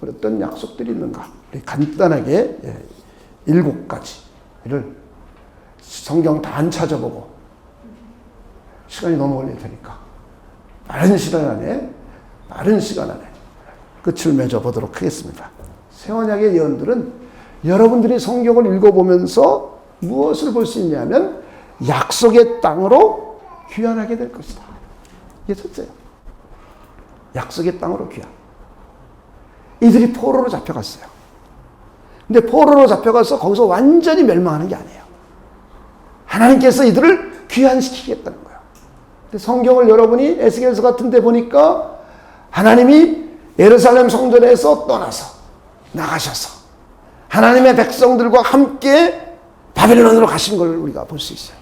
어떤 약속들이 있는가? 우리 간단하게 7가지를 성경 다 안 찾아보고 시간이 너무 걸릴 테니까 빠른 시간 안에 끝을 맺어보도록 하겠습니다. 새 언약의 예언들은 여러분들이 성경을 읽어보면서 무엇을 볼 수 있냐면 약속의 땅으로 귀환하게 될 것이다. 이게 첫째예요. 약속의 땅으로 귀환. 이들이 포로로 잡혀갔어요. 근데 포로로 잡혀가서 거기서 완전히 멸망하는 게 아니에요. 하나님께서 이들을 귀환시키겠다는 거예요. 근데 성경을 여러분이 에스겔서 같은 데 보니까 하나님이 예루살렘 성전에서 떠나서 나가셔서 하나님의 백성들과 함께 바벨론으로 가신 걸 우리가 볼 수 있어요.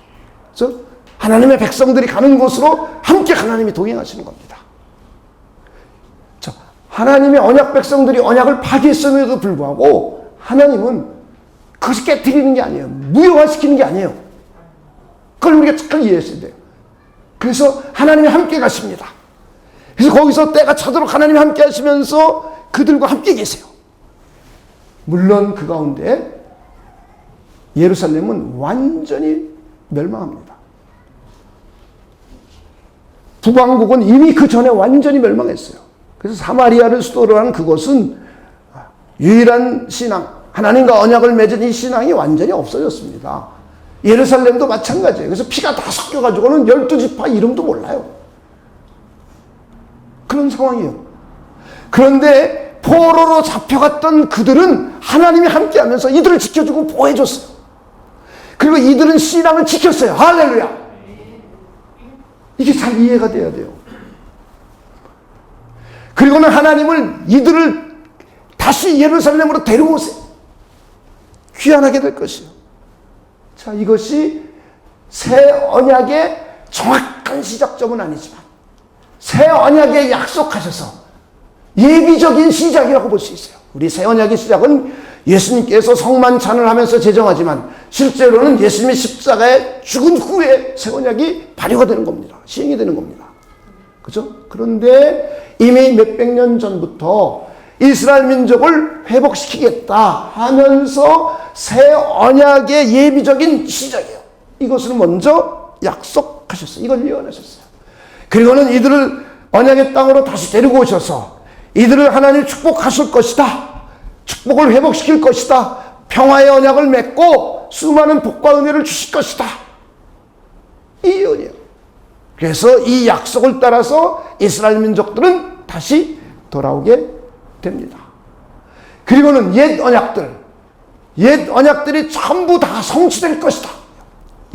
그래서 하나님의 백성들이 가는 곳으로 함께 하나님이 동행하시는 겁니다. 하나님의 언약 백성들이 언약을 파괴했음에도 불구하고 하나님은 그것이 깨트리는 게 아니에요. 무효화시키는 게 아니에요. 그걸 우리가 잘 이해했어야 돼요. 그래서 하나님이 함께 가십니다. 그래서 거기서 때가 차도록 하나님이 함께 하시면서 그들과 함께 계세요. 물론 그 가운데 예루살렘은 완전히 멸망합니다. 북왕국은 이미 그 전에 완전히 멸망했어요. 그래서 사마리아를 수도로 한 그곳은 유일한 신앙, 하나님과 언약을 맺은 이 신앙이 완전히 없어졌습니다. 예루살렘도 마찬가지예요. 그래서 피가 다 섞여가지고는 12지파 이름도 몰라요. 그런 상황이에요. 그런데 포로로 잡혀갔던 그들은 하나님이 함께하면서 이들을 지켜주고 보호해줬어요. 그리고 이들은 신앙을 지켰어요. 할렐루야. 이게 잘 이해가 돼야 돼요. 그리고는 하나님을 이들을 다시 예루살렘으로 데려오세요. 귀환하게 될 것이요. 자, 이것이 새 언약의 정확한 시작점은 아니지만 새 언약에 약속하셔서 예비적인 시작이라고 볼 수 있어요. 우리 새 언약의 시작은 예수님께서 성만찬을 하면서 제정하지만 실제로는 예수님의 십자가에 죽은 후에 새 언약이 발효가 되는 겁니다. 시행이 되는 겁니다. 그죠? 그런데 이미 몇백 년 전부터 이스라엘 민족을 회복시키겠다 하면서 새 언약의 예비적인 시작이에요. 이것을 먼저 약속하셨어요. 이걸 예언하셨어요. 그리고는 이들을 언약의 땅으로 다시 데리고 오셔서 이들을 하나님 축복하실 것이다. 축복을 회복시킬 것이다. 평화의 언약을 맺고 수많은 복과 은혜를 주실 것이다. 이 예언이에요. 그래서 이 약속을 따라서 이스라엘 민족들은 다시 돌아오게 됩니다. 그리고는 옛 언약들이 전부 다 성취될 것이다.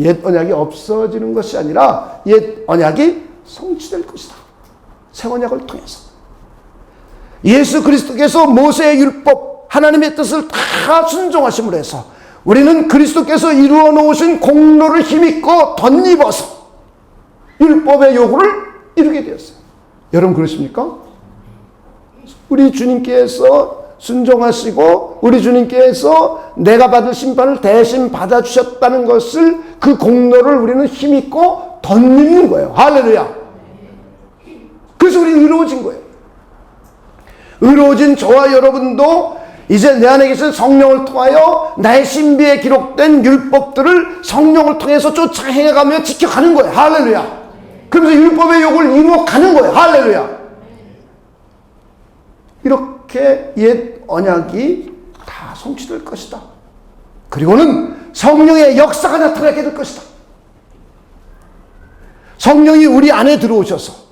옛 언약이 없어지는 것이 아니라 옛 언약이 성취될 것이다. 새 언약을 통해서 예수 그리스도께서 모세의 율법 하나님의 뜻을 다 순종하심으로 해서 우리는 그리스도께서 이루어 놓으신 공로를 힘입고 덧입어서 율법의 요구를 이루게 되었어요. 여러분 그렇습니까? 우리 주님께서 순종하시고 우리 주님께서 내가 받을 심판을 대신 받아주셨다는 것을 그 공로를 우리는 힘입고 덧입는 거예요. 할렐루야. 그래서 우리는 의로워진 거예요. 의로워진 저와 여러분도 이제 내 안에 계신 성령을 통하여 나의 신비에 기록된 율법들을 성령을 통해서 쫓아 행해가며 지켜가는 거예요. 할렐루야. 그러면서 율법의 요구를 이루어가는 거예요. 할렐루야. 이렇게 옛 언약이 다 성취될 것이다. 그리고는 성령의 역사가 나타나게 될 것이다. 성령이 우리 안에 들어오셔서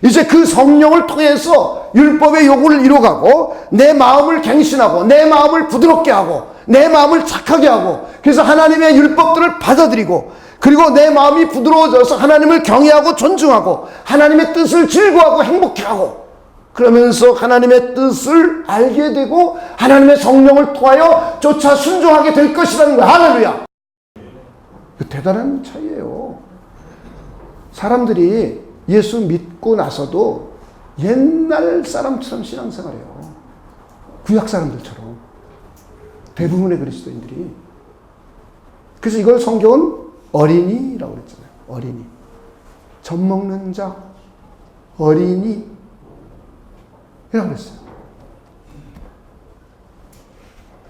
이제 그 성령을 통해서 율법의 요구를 이루어가고 내 마음을 갱신하고 내 마음을 부드럽게 하고 내 마음을 착하게 하고 그래서 하나님의 율법들을 받아들이고 그리고 내 마음이 부드러워져서 하나님을 경외하고 존중하고 하나님의 뜻을 즐거워하고 행복해하고 그러면서 하나님의 뜻을 알게 되고 하나님의 성령을 통하여 쫓아 순종하게 될 것이라는 거야. 할렐루야. 대단한 차이예요. 사람들이 예수 믿고 나서도 옛날 사람처럼 신앙생활해요. 구약 사람들처럼. 대부분의 그리스도인들이. 그래서 이걸 성경은 어린이라고 그랬잖아요. 어린이. 젖 먹는 자, 어린이. 이라고 그랬어요.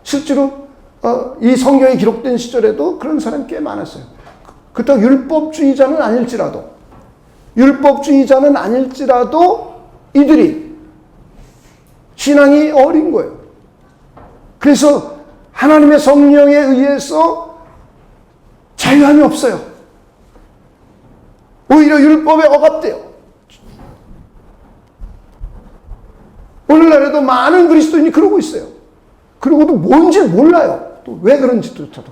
실제로 이 성경에 기록된 시절에도 그런 사람이 꽤 많았어요. 그렇다고 율법주의자는 아닐지라도 이들이 신앙이 어린 거예요. 그래서 하나님의 성령에 의해서 자유함이 없어요. 오히려 율법에 억압돼요. 오늘날에도 많은 그리스도인이 그러고 있어요. 그러고도 뭔지 몰라요. 또 왜 그런지조차도.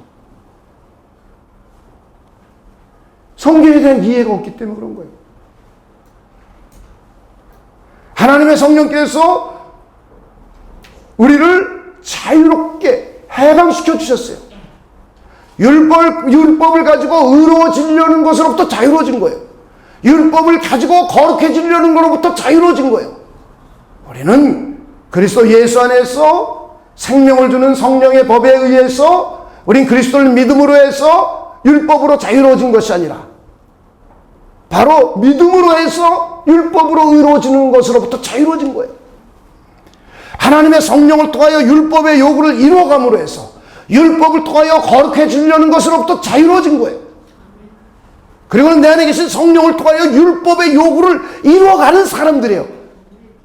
성경에 대한 이해가 없기 때문에 그런 거예요. 하나님의 성령께서 우리를 자유롭게 해방시켜 주셨어요. 율법을 가지고 의로워지려는 것으로부터 자유로워진 거예요. 율법을 가지고 거룩해지려는 것으로부터 자유로워진 거예요. 우리는 그리스도 예수 안에서 생명을 주는 성령의 법에 의해서 우린 그리스도를 믿음으로 해서 율법으로 자유로워진 것이 아니라 바로 믿음으로 해서 율법으로 의로워지는 것으로부터 자유로워진 거예요. 하나님의 성령을 통하여 율법의 요구를 이루어감으로 해서 율법을 통하여 거룩해지려는 것으로부터 자유로워진 거예요. 그리고 내 안에 계신 성령을 통하여 율법의 요구를 이루어가는 사람들이에요.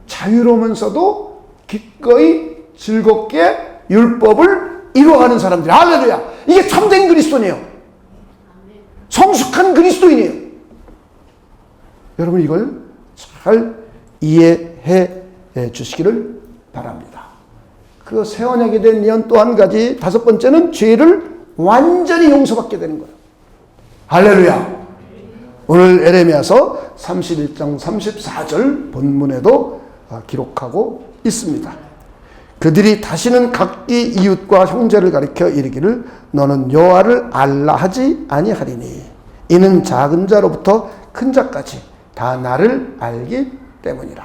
자유로우면서도 기꺼이 즐겁게 율법을 이루어가는 사람들. 할렐루야. 이게 참된 그리스도네요. 성숙한 그리스도인이에요. 여러분 이걸 잘 이해해 주시기를 바랍니다. 그 새 언약에 대한 예언 또 한 가지, 다섯 번째는 죄를 완전히 용서받게 되는 거예요. 할렐루야. 오늘 에레미야서 31장 34절 본문에도 기록하고 있습니다. 그들이 다시는 각기 이웃과 형제를 가리켜 이르기를 너는 여호와를 알라 하지 아니하리니 이는 작은 자로부터 큰 자까지 다 나를 알기 때문이라.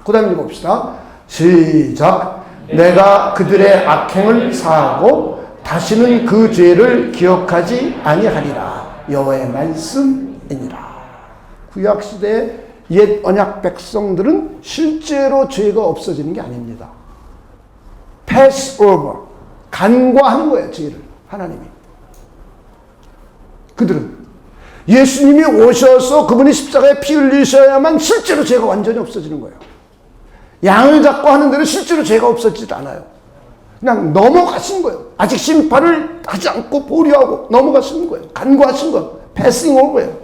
그 다음 읽어봅시다. 시작. 내가 그들의 악행을 사하고 다시는 그 죄를 기억하지 아니하리라. 여호와의 말씀이니라. 구약시대의 옛 언약 백성들은 실제로 죄가 없어지는 게 아닙니다. pass over. 간과하는 거예요, 죄를. 하나님이. 그들은 예수님이 오셔서 그분이 십자가에 피 흘리셔야만 실제로 죄가 완전히 없어지는 거예요. 양을 잡고 하는 데는 실제로 죄가 없어지지 않아요. 그냥 넘어가신 거예요. 아직 심판을 하지 않고 보류하고 넘어가신 거예요. 간과하신 거예요. 패싱 오버예요.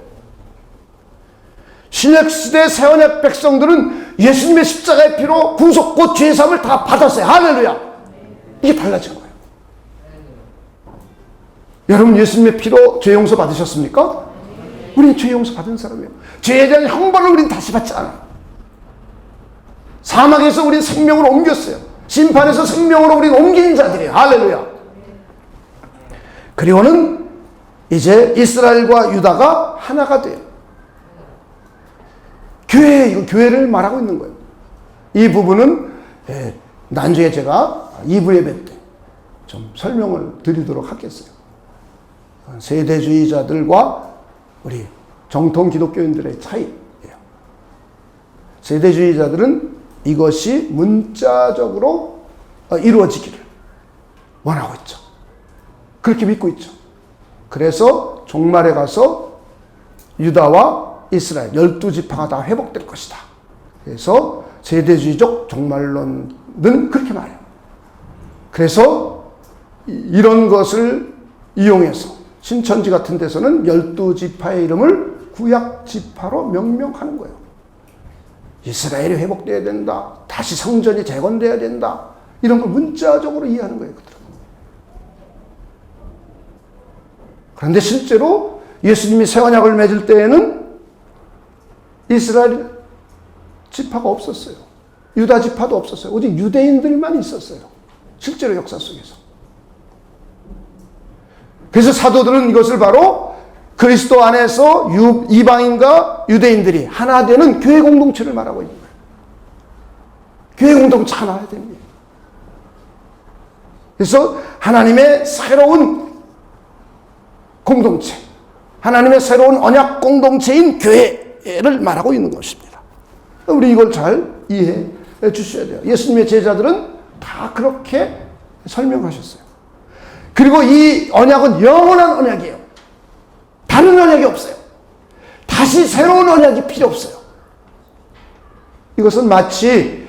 신약시대 새언약 백성들은 예수님의 십자가의 피로 구속고 죄사함을 다 받았어요. 할렐루야. 이게 달라진 거예요. 여러분 예수님의 피로 죄 용서 받으셨습니까? 우리는 죄 용서 받은 사람이에요. 죄에 대한 형벌을 우리는 다시 받지 않아요. 사망에서 우리는 생명으로 옮겼어요. 심판에서 생명으로 우리는 옮긴 자들이에요. 할렐루야. 그리고는 이제 이스라엘과 유다가 하나가 돼요. 이거 교회를 말하고 있는 거예요. 이 부분은 나중에 제가 2부 예배 때 좀 설명을 드리도록 하겠어요. 세대주의자들과 우리 정통 기독교인들의 차이예요. 세대주의자들은 이것이 문자적으로 이루어지기를 원하고 있죠. 그렇게 믿고 있죠. 그래서 종말에 가서 유다와 이스라엘 12지파가 다 회복될 것이다. 그래서 세대주의적 종말론은 그렇게 말해요. 그래서 이런 것을 이용해서 신천지 같은 데서는 12지파의 이름을 구약지파로 명명하는 거예요. 이스라엘이 회복돼야 된다. 다시 성전이 재건돼야 된다. 이런 걸 문자적으로 이해하는 거예요. 그들은. 그런데 실제로 예수님이 새 언약을 맺을 때에는 이스라엘 지파가 없었어요. 유다 지파도 없었어요. 오직 유대인들만 있었어요. 실제로 역사 속에서. 그래서 사도들은 이것을 바로 그리스도 안에서 이방인과 유대인들이 하나 되는 교회 공동체를 말하고 있는 거예요. 교회 공동체 하나 됩니다. 그래서 하나님의 새로운 공동체, 하나님의 새로운 언약 공동체인 교회를 말하고 있는 것입니다. 우리 이걸 잘 이해해 주셔야 돼요. 예수님의 제자들은 다 그렇게 설명하셨어요. 그리고 이 언약은 영원한 언약이에요. 다른 언약이 없어요. 다시 새로운 언약이 필요 없어요. 이것은 마치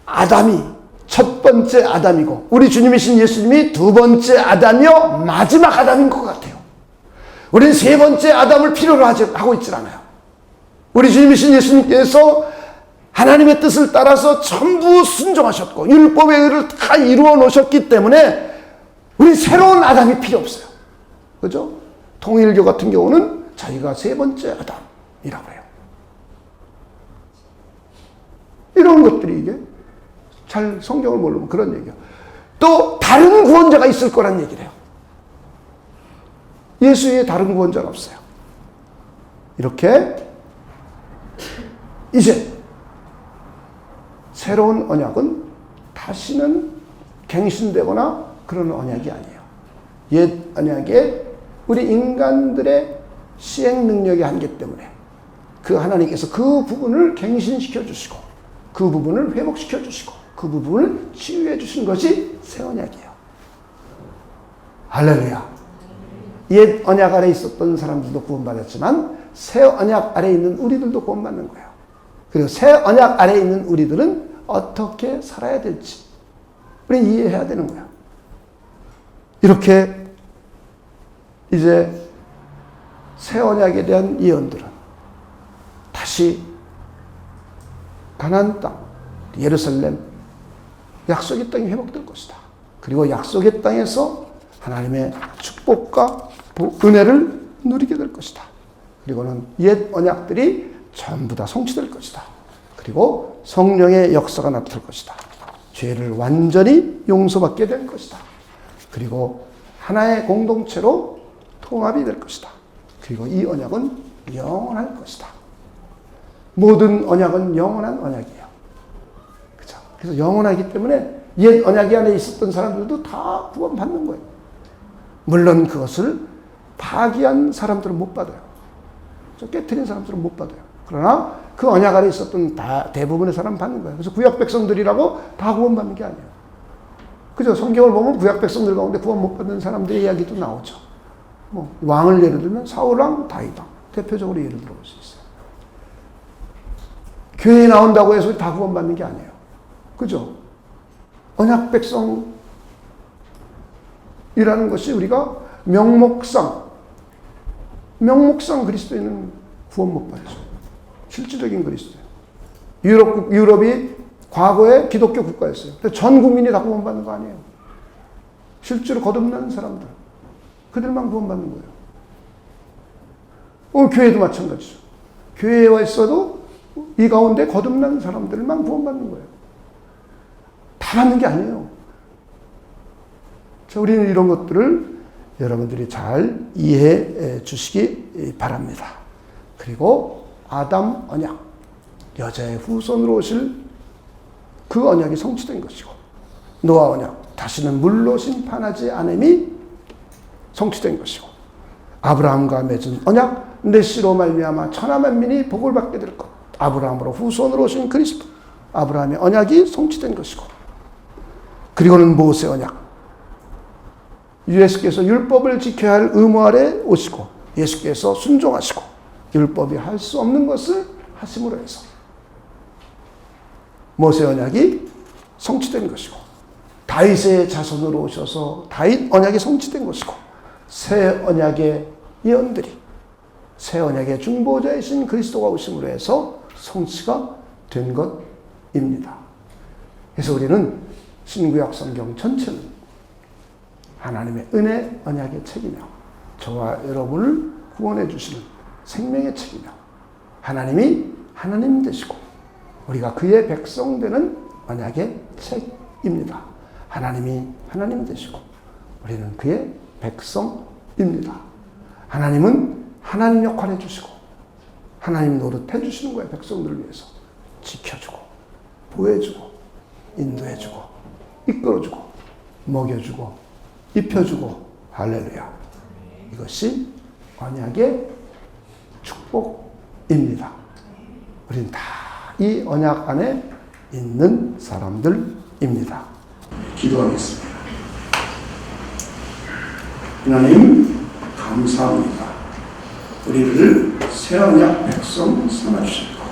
아담이 첫 번째 아담이고 우리 주님이신 예수님이 두 번째 아담이요 마지막 아담인 것 같아요. 우리는 세 번째 아담을 필요로 하고 있질 않아요. 우리 주님이신 예수님께서 하나님의 뜻을 따라서 전부 순종하셨고 율법의 의를 다 이루어 놓으셨기 때문에 우리 새로운 아담이 필요 없어요. 그죠? 통일교 같은 경우는 자기가 세 번째 아담이라고 해요. 이런 것들이 이게 잘 성경을 모르면 그런 얘기예요. 또 다른 구원자가 있을 거란 얘기를 해요. 예수 외에 다른 구원자는 없어요. 이렇게 이제 새로운 언약은 다시는 갱신되거나 그런 언약이 아니에요. 옛 언약에 우리 인간들의 시행 능력의 한계 때문에 그 하나님께서 그 부분을 갱신시켜 주시고 그 부분을 회복시켜 주시고 그 부분을 치유해 주신 것이 새 언약이에요. 할렐루야. 옛 언약 아래 있었던 사람들도 구원받았지만 새 언약 아래 있는 우리들도 구원받는 거예요. 그리고 새 언약 아래 있는 우리들은 어떻게 살아야 될지 우리는 이해해야 되는 거예요. 이렇게 이제 새 언약에 대한 예언들은 다시 가나안 땅, 예루살렘, 약속의 땅이 회복될 것이다. 그리고 약속의 땅에서 하나님의 축복과 은혜를 누리게 될 것이다. 그리고는 옛 언약들이 전부 다 성취될 것이다. 그리고 성령의 역사가 나타날 것이다. 죄를 완전히 용서받게 될 것이다. 그리고 하나의 공동체로 통합이 될 것이다. 그리고 이 언약은 영원할 것이다. 모든 언약은 영원한 언약이에요. 그죠? 그래서 영원하기 때문에 옛 언약이 안에 있었던 사람들도 다 구원받는 거예요. 물론 그것을 파기한 사람들은 못 받아요. 깨트린 사람들은 못 받아요. 그러나 그 언약 안에 있었던 대부분의 사람은 받는 거예요. 그래서 구약 백성들이라고 다 구원받는 게 아니에요. 그죠? 성경을 보면 구약 백성들 가운데 구원 못 받는 사람들의 이야기도 나오죠. 뭐 왕을 예를 들면 사울왕, 다윗왕 대표적으로 예를 들어볼 수 있어요. 교회에 나온다고 해서 다 구원받는 게 아니에요. 그죠? 언약 백성이라는 것이 우리가 명목상 그리스도인은 구원 못 받죠. 실질적인 그리스도예요. 유럽이 과거에 기독교 국가였어요. 전 국민이 다 구원받는 거 아니에요. 실제로 거듭나는 사람들, 그들만 구원받는 거예요. 교회도 마찬가지죠. 교회에 와 있어도 이 가운데 거듭난 사람들만 구원받는 거예요. 다 받는 게 아니에요. 자, 우리는 이런 것들을 여러분들이 잘 이해해 주시기 바랍니다. 그리고 아담 언약, 여자의 후손으로 오실 그 언약이 성취된 것이고, 노아 언약, 다시는 물로 심판하지 않음이 성취된 것이고, 아브라함과 맺은 언약, 내 씨로 말미암아 천하 만민이 복을 받게 될 것, 아브라함으로 후손으로 오신 그리스도, 아브라함의 언약이 성취된 것이고, 그리고는 모세 언약, 예수께서 율법을 지켜야 할 의무 아래 오시고 예수께서 순종하시고 율법이 할 수 없는 것을 하심으로 해서 모세 언약이 성취된 것이고, 다윗의 자손으로 오셔서 다윗 언약이 성취된 것이고, 새 언약의 예언들이 새 언약의 중보자이신 그리스도가 오심으로 해서 성취가 된 것입니다. 그래서 우리는 신구약 성경 전체는 하나님의 은혜 언약의 책이며 저와 여러분을 구원해 주시는 생명의 책이며 하나님이 하나님 되시고 우리가 그의 백성 되는 언약의 책입니다. 하나님이 하나님 되시고 우리는 그의 백성입니다. 하나님은 하나님 역할 해주시고 하나님 노릇 해주시는 거예요. 백성들을 위해서 지켜주고 보호해주고 인도해주고 이끌어주고 먹여주고 입혀주고 할렐루야. 이것이 언약의 축복입니다. 우리는 다 이 언약 안에 있는 사람들입니다. 기도하겠습니다. 하나님 감사합니다. 우리를 새 언약 백성 삼아주셨고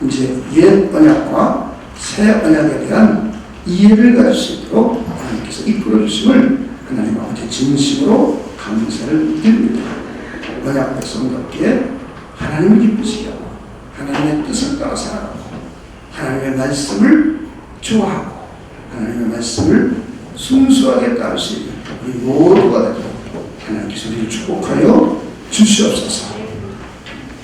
이제 옛 언약과 새 언약에 대한 이해를 가질 수 있도록 하나님께서 이끌어주심을 하나님 아버지 진심으로 감사를 드립니다. 언약 백성답게 하나님을 기쁘시게 하고 하나님의 뜻을 따라 살아가고 하나님의 말씀을 좋아하고 하나님의 말씀을 순수하게 따를 수 있는 우리 모두가 되도록 하나님께서 우리를 축복하여 주시옵소서.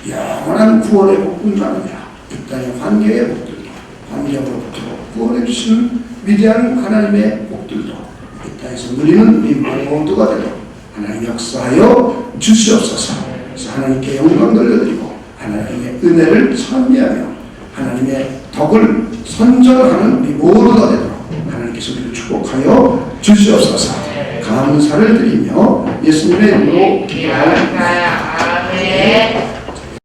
영원한 구원의 복뿐만 아니라 이 땅의 환경의 복들도 환경으로부터 구원해 주시는 위대한 하나님의 복들도 이 땅에서 누리는 우리 모두가 되도록 하나님 역사하여 주시옵소서. 그래서 하나님께 영광 돌려드리고 하나님의 은혜를 찬미하며 하나님의 덕을 선전하는 우리 모두가 되도록 하나님께서 우리를 축복하여 주시옵소서. 감사를 드리며 예수님의 이름으로 기도하옵나이다. 아멘.